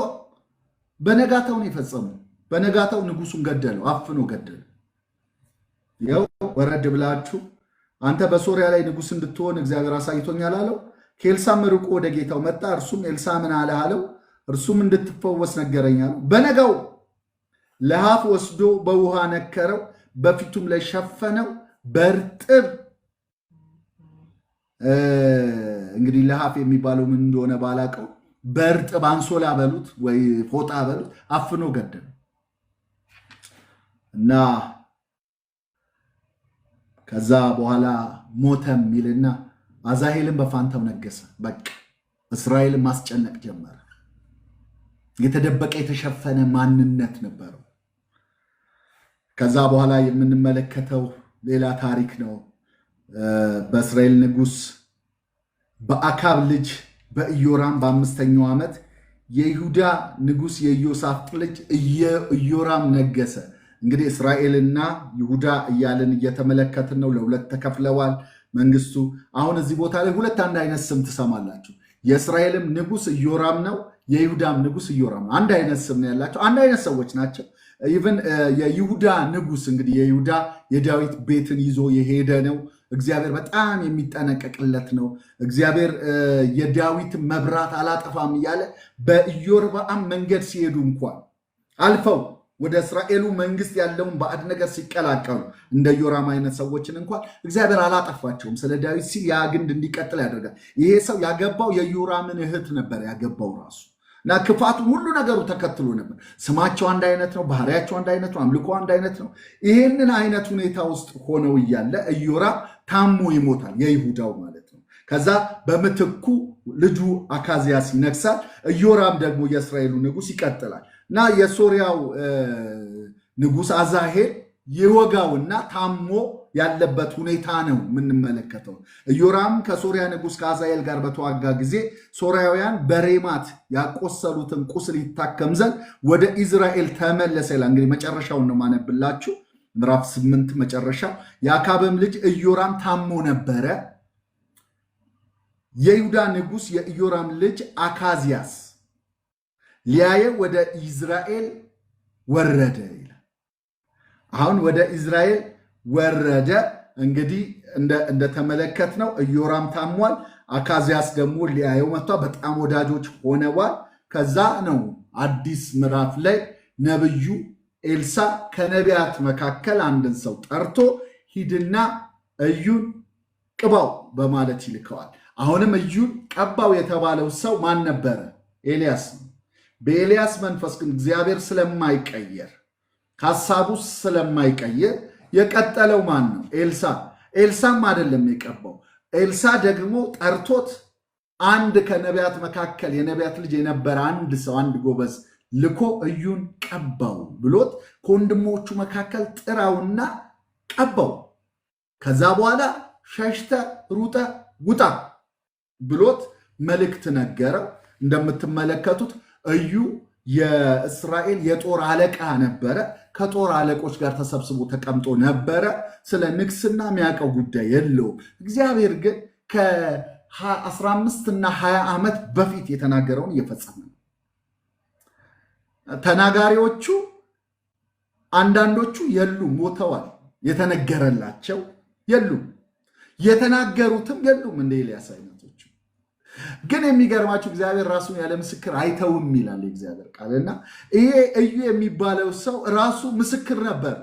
በነጋታው ነው የፈጸመው። በነጋታው ንጉሱን ገደለው፣ አፍኖ ገደለው። ያው ወረድ ብላችሁ አንተ በሶሪያ ላይ ንጉስ እንድትሆን እግዚአብሔር አሳይቶኛል አለው። ከኤልሳም ርቆ ወደ ጌታው መጣ። እርሱም ኤልሳ ምን አለ አለው። እርሱም እንድትፈወስ ነገረኝ አለው። በነጋው ለሐፍ ወስዶ በውሃ ነከረው፣ በፊቱም ላይ ሸፈነው በእርጥብ እንግዲህ ለሐፍ የሚባለው ምን እንደሆነ ባላቀው በእርጥብ አንሶላ በሉት ወይ ፎጣ በሉት አፍኖ ገደለው እና ከዛ በኋላ ሞተም ይልና አዛሄልን በፋንታው ነገሰ። በቃ እስራኤልን ማስጨነቅ ጀመረ። የተደበቀ የተሸፈነ ማንነት ነበረው። ከዛ በኋላ የምንመለከተው ሌላ ታሪክ ነው። በእስራኤል ንጉስ በአካብ ልጅ በኢዮራም በ5ኛው ዓመት የይሁዳ ንጉስ የኢዮሳፍጥ ልጅ ኢዮራም ነገሰ። እንግዲህ እስራኤልና ይሁዳ እያልን እየተመለከትን ነው። ለሁለት ተከፍለዋል መንግስቱ። አሁን እዚህ ቦታ ላይ ሁለት አንድ አይነት ስም ትሰማላችሁ። የእስራኤልም ንጉስ ኢዮራም ነው፣ የይሁዳም ንጉስ ኢዮራም ነው። አንድ አይነት ስም ነው ያላቸው፣ አንድ አይነት ሰዎች ናቸው። ኢቨን የይሁዳ ንጉስ እንግዲህ የይሁዳ የዳዊት ቤትን ይዞ የሄደ ነው። እግዚአብሔር በጣም የሚጠነቀቅለት ነው። እግዚአብሔር የዳዊት መብራት አላጠፋም እያለ በኢዮርብዓም መንገድ ሲሄዱ እንኳን አልፈው ወደ እስራኤሉ መንግስት ያለውን ባዕድ ነገር ሲቀላቀሉ እንደ ኢዮራም አይነት ሰዎችን እንኳን እግዚአብሔር አላጠፋቸውም። ስለ ዳዊት ሲል ያ ግንድ እንዲቀጥል ያደርጋል። ይሄ ሰው ያገባው የኢዮራምን እህት ነበር ያገባው ራሱ እና ክፋቱን ሁሉ ነገሩ ተከትሎ ነበር። ስማቸው አንድ አይነት ነው፣ ባህሪያቸው አንድ አይነት ነው፣ አምልኮ አንድ አይነት ነው። ይህንን አይነት ሁኔታ ውስጥ ሆነው እያለ ኢዮራም ታሞ ይሞታል፣ የይሁዳው ማለት ነው። ከዛ በምትኩ ልጁ አካዝያስ ይነግሳል። ኢዮራም ደግሞ የእስራኤሉ ንጉስ ይቀጥላል እና የሶሪያው ንጉስ አዛሄል ይወጋውና ታሞ ያለበት ሁኔታ ነው የምንመለከተው። ኢዮራም ከሶሪያ ንጉስ ከአዛሄል ጋር በተዋጋ ጊዜ ሶሪያውያን በሬማት ያቆሰሉትን ቁስል ይታከም ዘንድ ወደ ኢዝራኤል ተመለሰ ይላል። እንግዲህ መጨረሻውን ነው ማነብላችሁ፣ ምዕራፍ 8 መጨረሻ። የአካብም ልጅ ኢዮራም ታሞ ነበረ። የይሁዳ ንጉስ የኢዮራም ልጅ አካዝያስ ሊያየው ወደ ኢዝራኤል ወረደ ይላል። አሁን ወደ ኢዝራኤል ወረደ። እንግዲህ እንደተመለከት ነው ኢዮራም ታሟል። አካዝያስ ደግሞ ሊያየው መጥቷል። በጣም ወዳጆች ሆነዋል። ከዛ ነው አዲስ ምዕራፍ ላይ ነብዩ ኤልሳ ከነቢያት መካከል አንድን ሰው ጠርቶ ሂድና እዩን ቅባው በማለት ይልከዋል። አሁንም እዩን ቀባው የተባለው ሰው ማን ነበረ? ኤልያስ ነው። በኤልያስ መንፈስ ግን እግዚአብሔር ስለማይቀየር ሐሳቡ ስለማይቀየር የቀጠለው ማን ነው? ኤልሳ። ኤልሳም አይደለም የቀባው። ኤልሳ ደግሞ ጠርቶት አንድ ከነቢያት መካከል የነቢያት ልጅ የነበረ አንድ ሰው አንድ ጎበዝ ልኮ እዩን ቀባው ብሎት ከወንድሞቹ መካከል ጥራውና ቀባው። ከዛ በኋላ ሸሽተ ሩጠ ውጣ ብሎት መልእክት ነገረው። እንደምትመለከቱት እዩ የእስራኤል የጦር አለቃ ነበረ። ከጦር አለቆች ጋር ተሰብስቦ ተቀምጦ ነበረ። ስለ ንግስና የሚያውቀው ጉዳይ የለውም። እግዚአብሔር ግን ከ15 እና 20 ዓመት በፊት የተናገረውን እየፈጸመ ነው። ተናጋሪዎቹ አንዳንዶቹ የሉም፣ ሞተዋል። የተነገረላቸው የሉም፣ የተናገሩትም የሉም እንደ ኤልያስ አይነቶቹ። ግን የሚገርማችሁ እግዚአብሔር ራሱን ያለ ምስክር አይተውም ይላል የእግዚአብሔር ቃልና ይሄ እዩ የሚባለው ሰው ራሱ ምስክር ነበር።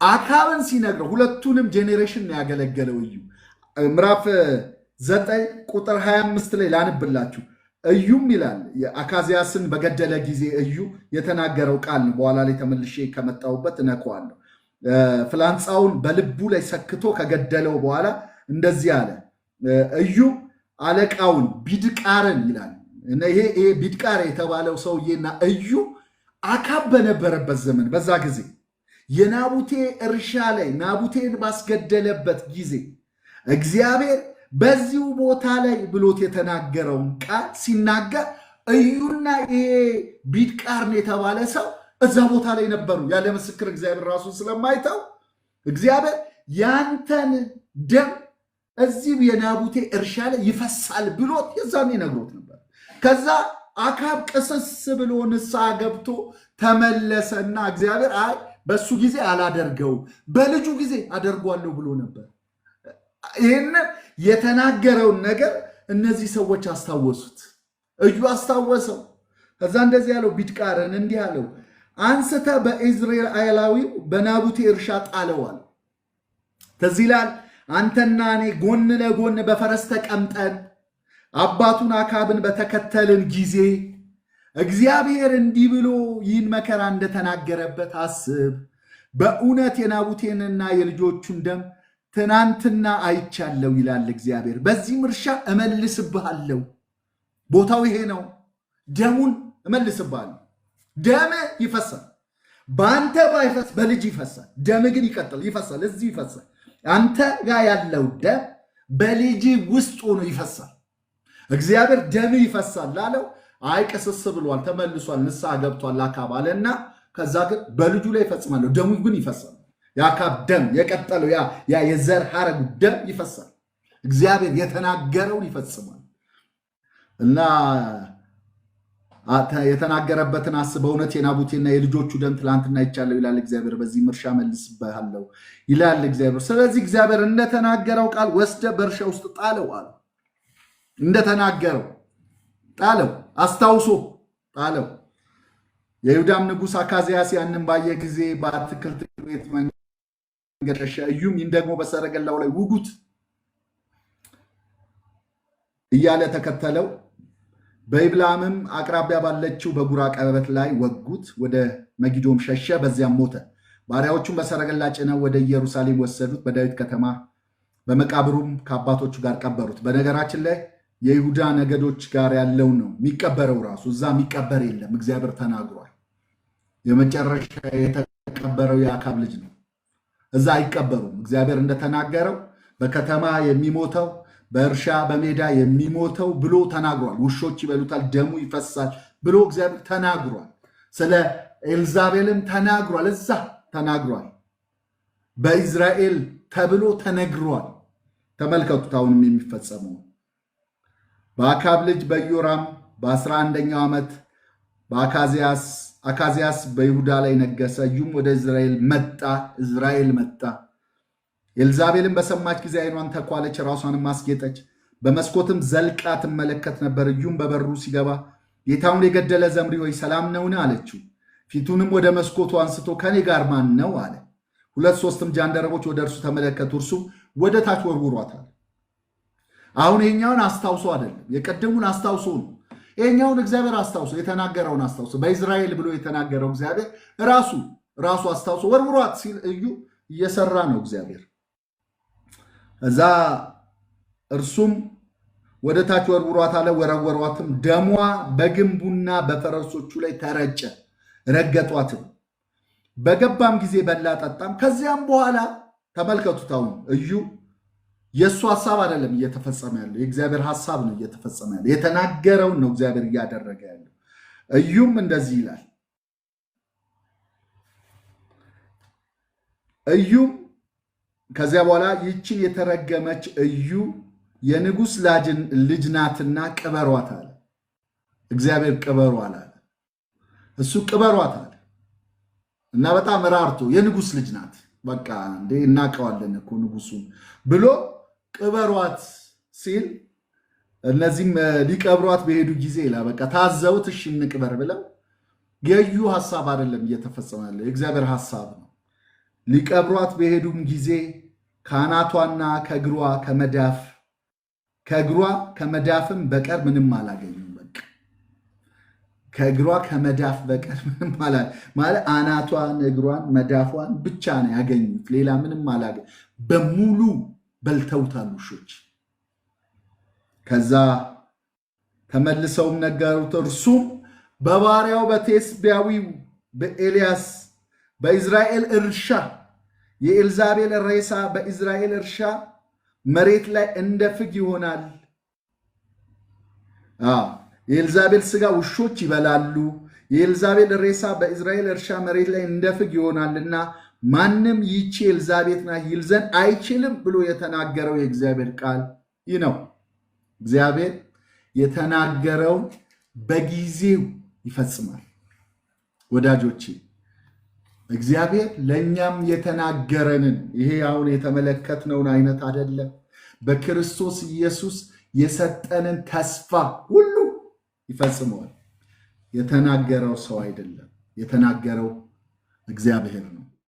አካብን ሲነግረው ሁለቱንም ጄኔሬሽን ያገለገለው እዩ። ምዕራፍ 9 ቁጥር 25 ላይ ላንብላችሁ። እዩም ይላል አካዝያስን በገደለ ጊዜ እዩ የተናገረው ቃል ነው። በኋላ ላይ ተመልሼ ከመጣሁበት እነካዋለሁ። ፍላጻውን በልቡ ላይ ሰክቶ ከገደለው በኋላ እንደዚህ አለ። እዩ አለቃውን ቢድቃርን ይላል። ይሄ ቢድቃር የተባለው ሰውዬና እዩ አካብ በነበረበት ዘመን በዛ ጊዜ የናቡቴ እርሻ ላይ ናቡቴን ባስገደለበት ጊዜ እግዚአብሔር በዚሁ ቦታ ላይ ብሎት የተናገረውን ቃል ሲናገር እዩና ይሄ ቢድቃርን የተባለ ሰው እዛ ቦታ ላይ ነበሩ። ያለ ምስክር እግዚአብሔር ራሱን ስለማይተው እግዚአብሔር ያንተን ደም እዚህ የናቡቴ እርሻ ላይ ይፈሳል ብሎት የዛኔ ነግሮት ነበር። ከዛ አካብ ቅስስ ብሎ ንስሐ ገብቶ ተመለሰና እግዚአብሔር አይ በሱ ጊዜ አላደርገው በልጁ ጊዜ አደርጓለሁ ብሎ ነበር። ይህን የተናገረውን ነገር እነዚህ ሰዎች አስታወሱት። እዩ አስታወሰው። ከዛ እንደዚህ ያለው ቢድቃርን እንዲህ አለው፣ አንስተ በኢዝራኤላዊው በናቡቴ እርሻ ጣለዋል። ከዚህ ይላል አንተና እኔ ጎን ለጎን በፈረስ ተቀምጠን አባቱን አካብን በተከተልን ጊዜ እግዚአብሔር እንዲህ ብሎ ይህን መከራ እንደተናገረበት አስብ። በእውነት የናቡቴንና የልጆቹን ደም ትናንትና አይቻለው ይላል እግዚአብሔር። በዚህም እርሻ እመልስብሃለሁ። ቦታው ይሄ ነው። ደሙን እመልስብሃለሁ። ደም ይፈሳል። በአንተ ባይፈስ በልጅ ይፈሳል። ደም ግን ይፈሳል። እዚህ ይፈሳል። አንተ ጋር ያለው ደም በልጅ ውስጥ ሆኖ ይፈሳል። እግዚአብሔር ደም ይፈሳል ላለው አይ ቅስስ ብሏል፣ ተመልሷል፣ ንስሐ ገብቷል አካብ አለና ከዛ ግን በልጁ ላይ ይፈጽማለሁ። ደሙ ግን ይፈሳል። የአካብ ደም የቀጠለው ያ የዘር ሐረግ ደም ይፈሳል። እግዚአብሔር የተናገረውን ይፈጽማል እና የተናገረበትን አስብ። በእውነት የናቡቴና የልጆቹ ደም ትላንትና አይቻለሁ ይላል እግዚአብሔር። በዚህ እርሻ መልስብሃለሁ ይላል እግዚአብሔር። ስለዚህ እግዚአብሔር እንደተናገረው ቃል ወስደ በእርሻ ውስጥ ጣለው አለ። እንደተናገረው ጣለው፣ አስታውሶ ጣለው። የይሁዳም ንጉሥ አካዝያስ ያንን ባየ ጊዜ በአትክልት ቤት መንገድ ሸሸ። እዩም ይህን ደግሞ በሰረገላው ላይ ውጉት እያለ ተከተለው። በይብላምም አቅራቢያ ባለችው በጉራ ቀበበት ላይ ወጉት። ወደ መጊዶም ሸሸ፣ በዚያም ሞተ። ባሪያዎቹም በሰረገላ ጭነው ወደ ኢየሩሳሌም ወሰዱት፣ በዳዊት ከተማ በመቃብሩም ከአባቶቹ ጋር ቀበሩት። በነገራችን ላይ የይሁዳ ነገዶች ጋር ያለው ነው የሚቀበረው። ራሱ እዛ የሚቀበር የለም፣ እግዚአብሔር ተናግሯል። የመጨረሻ የተቀበረው የአካብ ልጅ ነው። እዛ አይቀበሩም። እግዚአብሔር እንደተናገረው በከተማ የሚሞተው በእርሻ በሜዳ የሚሞተው ብሎ ተናግሯል። ውሾች ይበሉታል፣ ደሙ ይፈሳል ብሎ እግዚአብሔር ተናግሯል። ስለ ኤልዛቤልም ተናግሯል። እዛ ተናግሯል። በኢዝራኤል ተብሎ ተነግሯል። ተመልከቱት አሁንም የሚፈጸመው በአካብ ልጅ በኢዮራም በ11ኛው ዓመት አካዝያስ በይሁዳ ላይ ነገሰ። እዩም ወደ እስራኤል መጣ። ኤልዛቤልን በሰማች ጊዜ ዓይኗን ተኳለች፣ ራሷንም ማስጌጠች። በመስኮትም ዘልቃ ትመለከት ነበር። እዩም በበሩ ሲገባ ጌታውን የገደለ ዘምሪ ሆይ ሰላም ነውን? አለችው። ፊቱንም ወደ መስኮቱ አንስቶ ከኔ ጋር ማን ነው አለ። 2-3 ጃንደረቦች ወደ እርሱ ተመለከቱ፣ እርሱም ወደ ታች ወርውሯታል። አሁን ይሄኛውን አስታውሶ አይደለም፣ የቀደሙን አስታውሶ ነው። ይሄኛውን እግዚአብሔር አስታውሶ የተናገረውን አስታውሶ በኢዝራኤል ብሎ የተናገረው እግዚአብሔር ራሱ አስታውሶ ወርውሯት ሲል እዩ እየሰራ ነው እግዚአብሔር። እዛ እርሱም ወደ ታች ወርውሯት አለ። ወረወሯትም፣ ደሟ በግንቡና በፈረሶቹ ላይ ተረጨ፣ ረገጧትም። በገባም ጊዜ በላ ጠጣም። ከዚያም በኋላ ተመልከቱት፣ አሁን እዩ የእሱ ሐሳብ አይደለም እየተፈጸመ ያለው፣ የእግዚአብሔር ሐሳብ ነው እየተፈጸመ ያለው። የተናገረውን ነው እግዚአብሔር እያደረገ ያለው። እዩም እንደዚህ ይላል። እዩም ከዚያ በኋላ ይችን የተረገመች እዩ የንጉሥ ልጅ ናትና ቅበሯት አለ እግዚአብሔር። ቅበሯት አለ እሱ፣ ቅበሯት አለ እና በጣም ራርቶ የንጉሥ ልጅ ናት፣ በቃ እንዴ እናውቀዋለን እኮ ንጉሱን ብሎ ቅበሯት ሲል እነዚህም ሊቀብሯት በሄዱ ጊዜ ይላል በቃ ታዘውት እሺ እንቅበር ብለው። የእዩ ሐሳብ አይደለም እየተፈጸመ ያለው፣ የእግዚአብሔር ሐሳብ ነው። ሊቀብሯት በሄዱም ጊዜ ከአናቷና ከእግሯ ከመዳፍም በቀር ምንም አላገኙም። በቃ ከእግሯ ከመዳፍ በቀር ምንም ማለት አናቷን፣ እግሯን፣ መዳፏን ብቻ ነው ያገኙት። ሌላ ምንም አላገኙ። በሙሉ በልተውታል ውሾች። ከዛ ተመልሰውም ነገሩት። እርሱም በባሪያው በቴስቢያዊው በኤልያስ በኢዝራኤል እርሻ የኤልዛቤል ሬሳ በኢዝራኤል እርሻ መሬት ላይ እንደ ፍግ ይሆናል። የኤልዛቤል ስጋ ውሾች ይበላሉ፣ የኤልዛቤል ሬሳ በእስራኤል እርሻ መሬት ላይ እንደ ፍግ ይሆናልና ማንም ይቺ ኤልዛቤት ናት ይል ዘንድ አይችልም ብሎ የተናገረው የእግዚአብሔር ቃል ይህ ነው። እግዚአብሔር የተናገረው በጊዜው ይፈጽማል። ወዳጆቼ እግዚአብሔር ለእኛም የተናገረንን ይሄ አሁን የተመለከትነውን አይነት አይደለም፣ በክርስቶስ ኢየሱስ የሰጠንን ተስፋ ሁሉ ይፈጽመዋል። የተናገረው ሰው አይደለም፣ የተናገረው እግዚአብሔር ነው።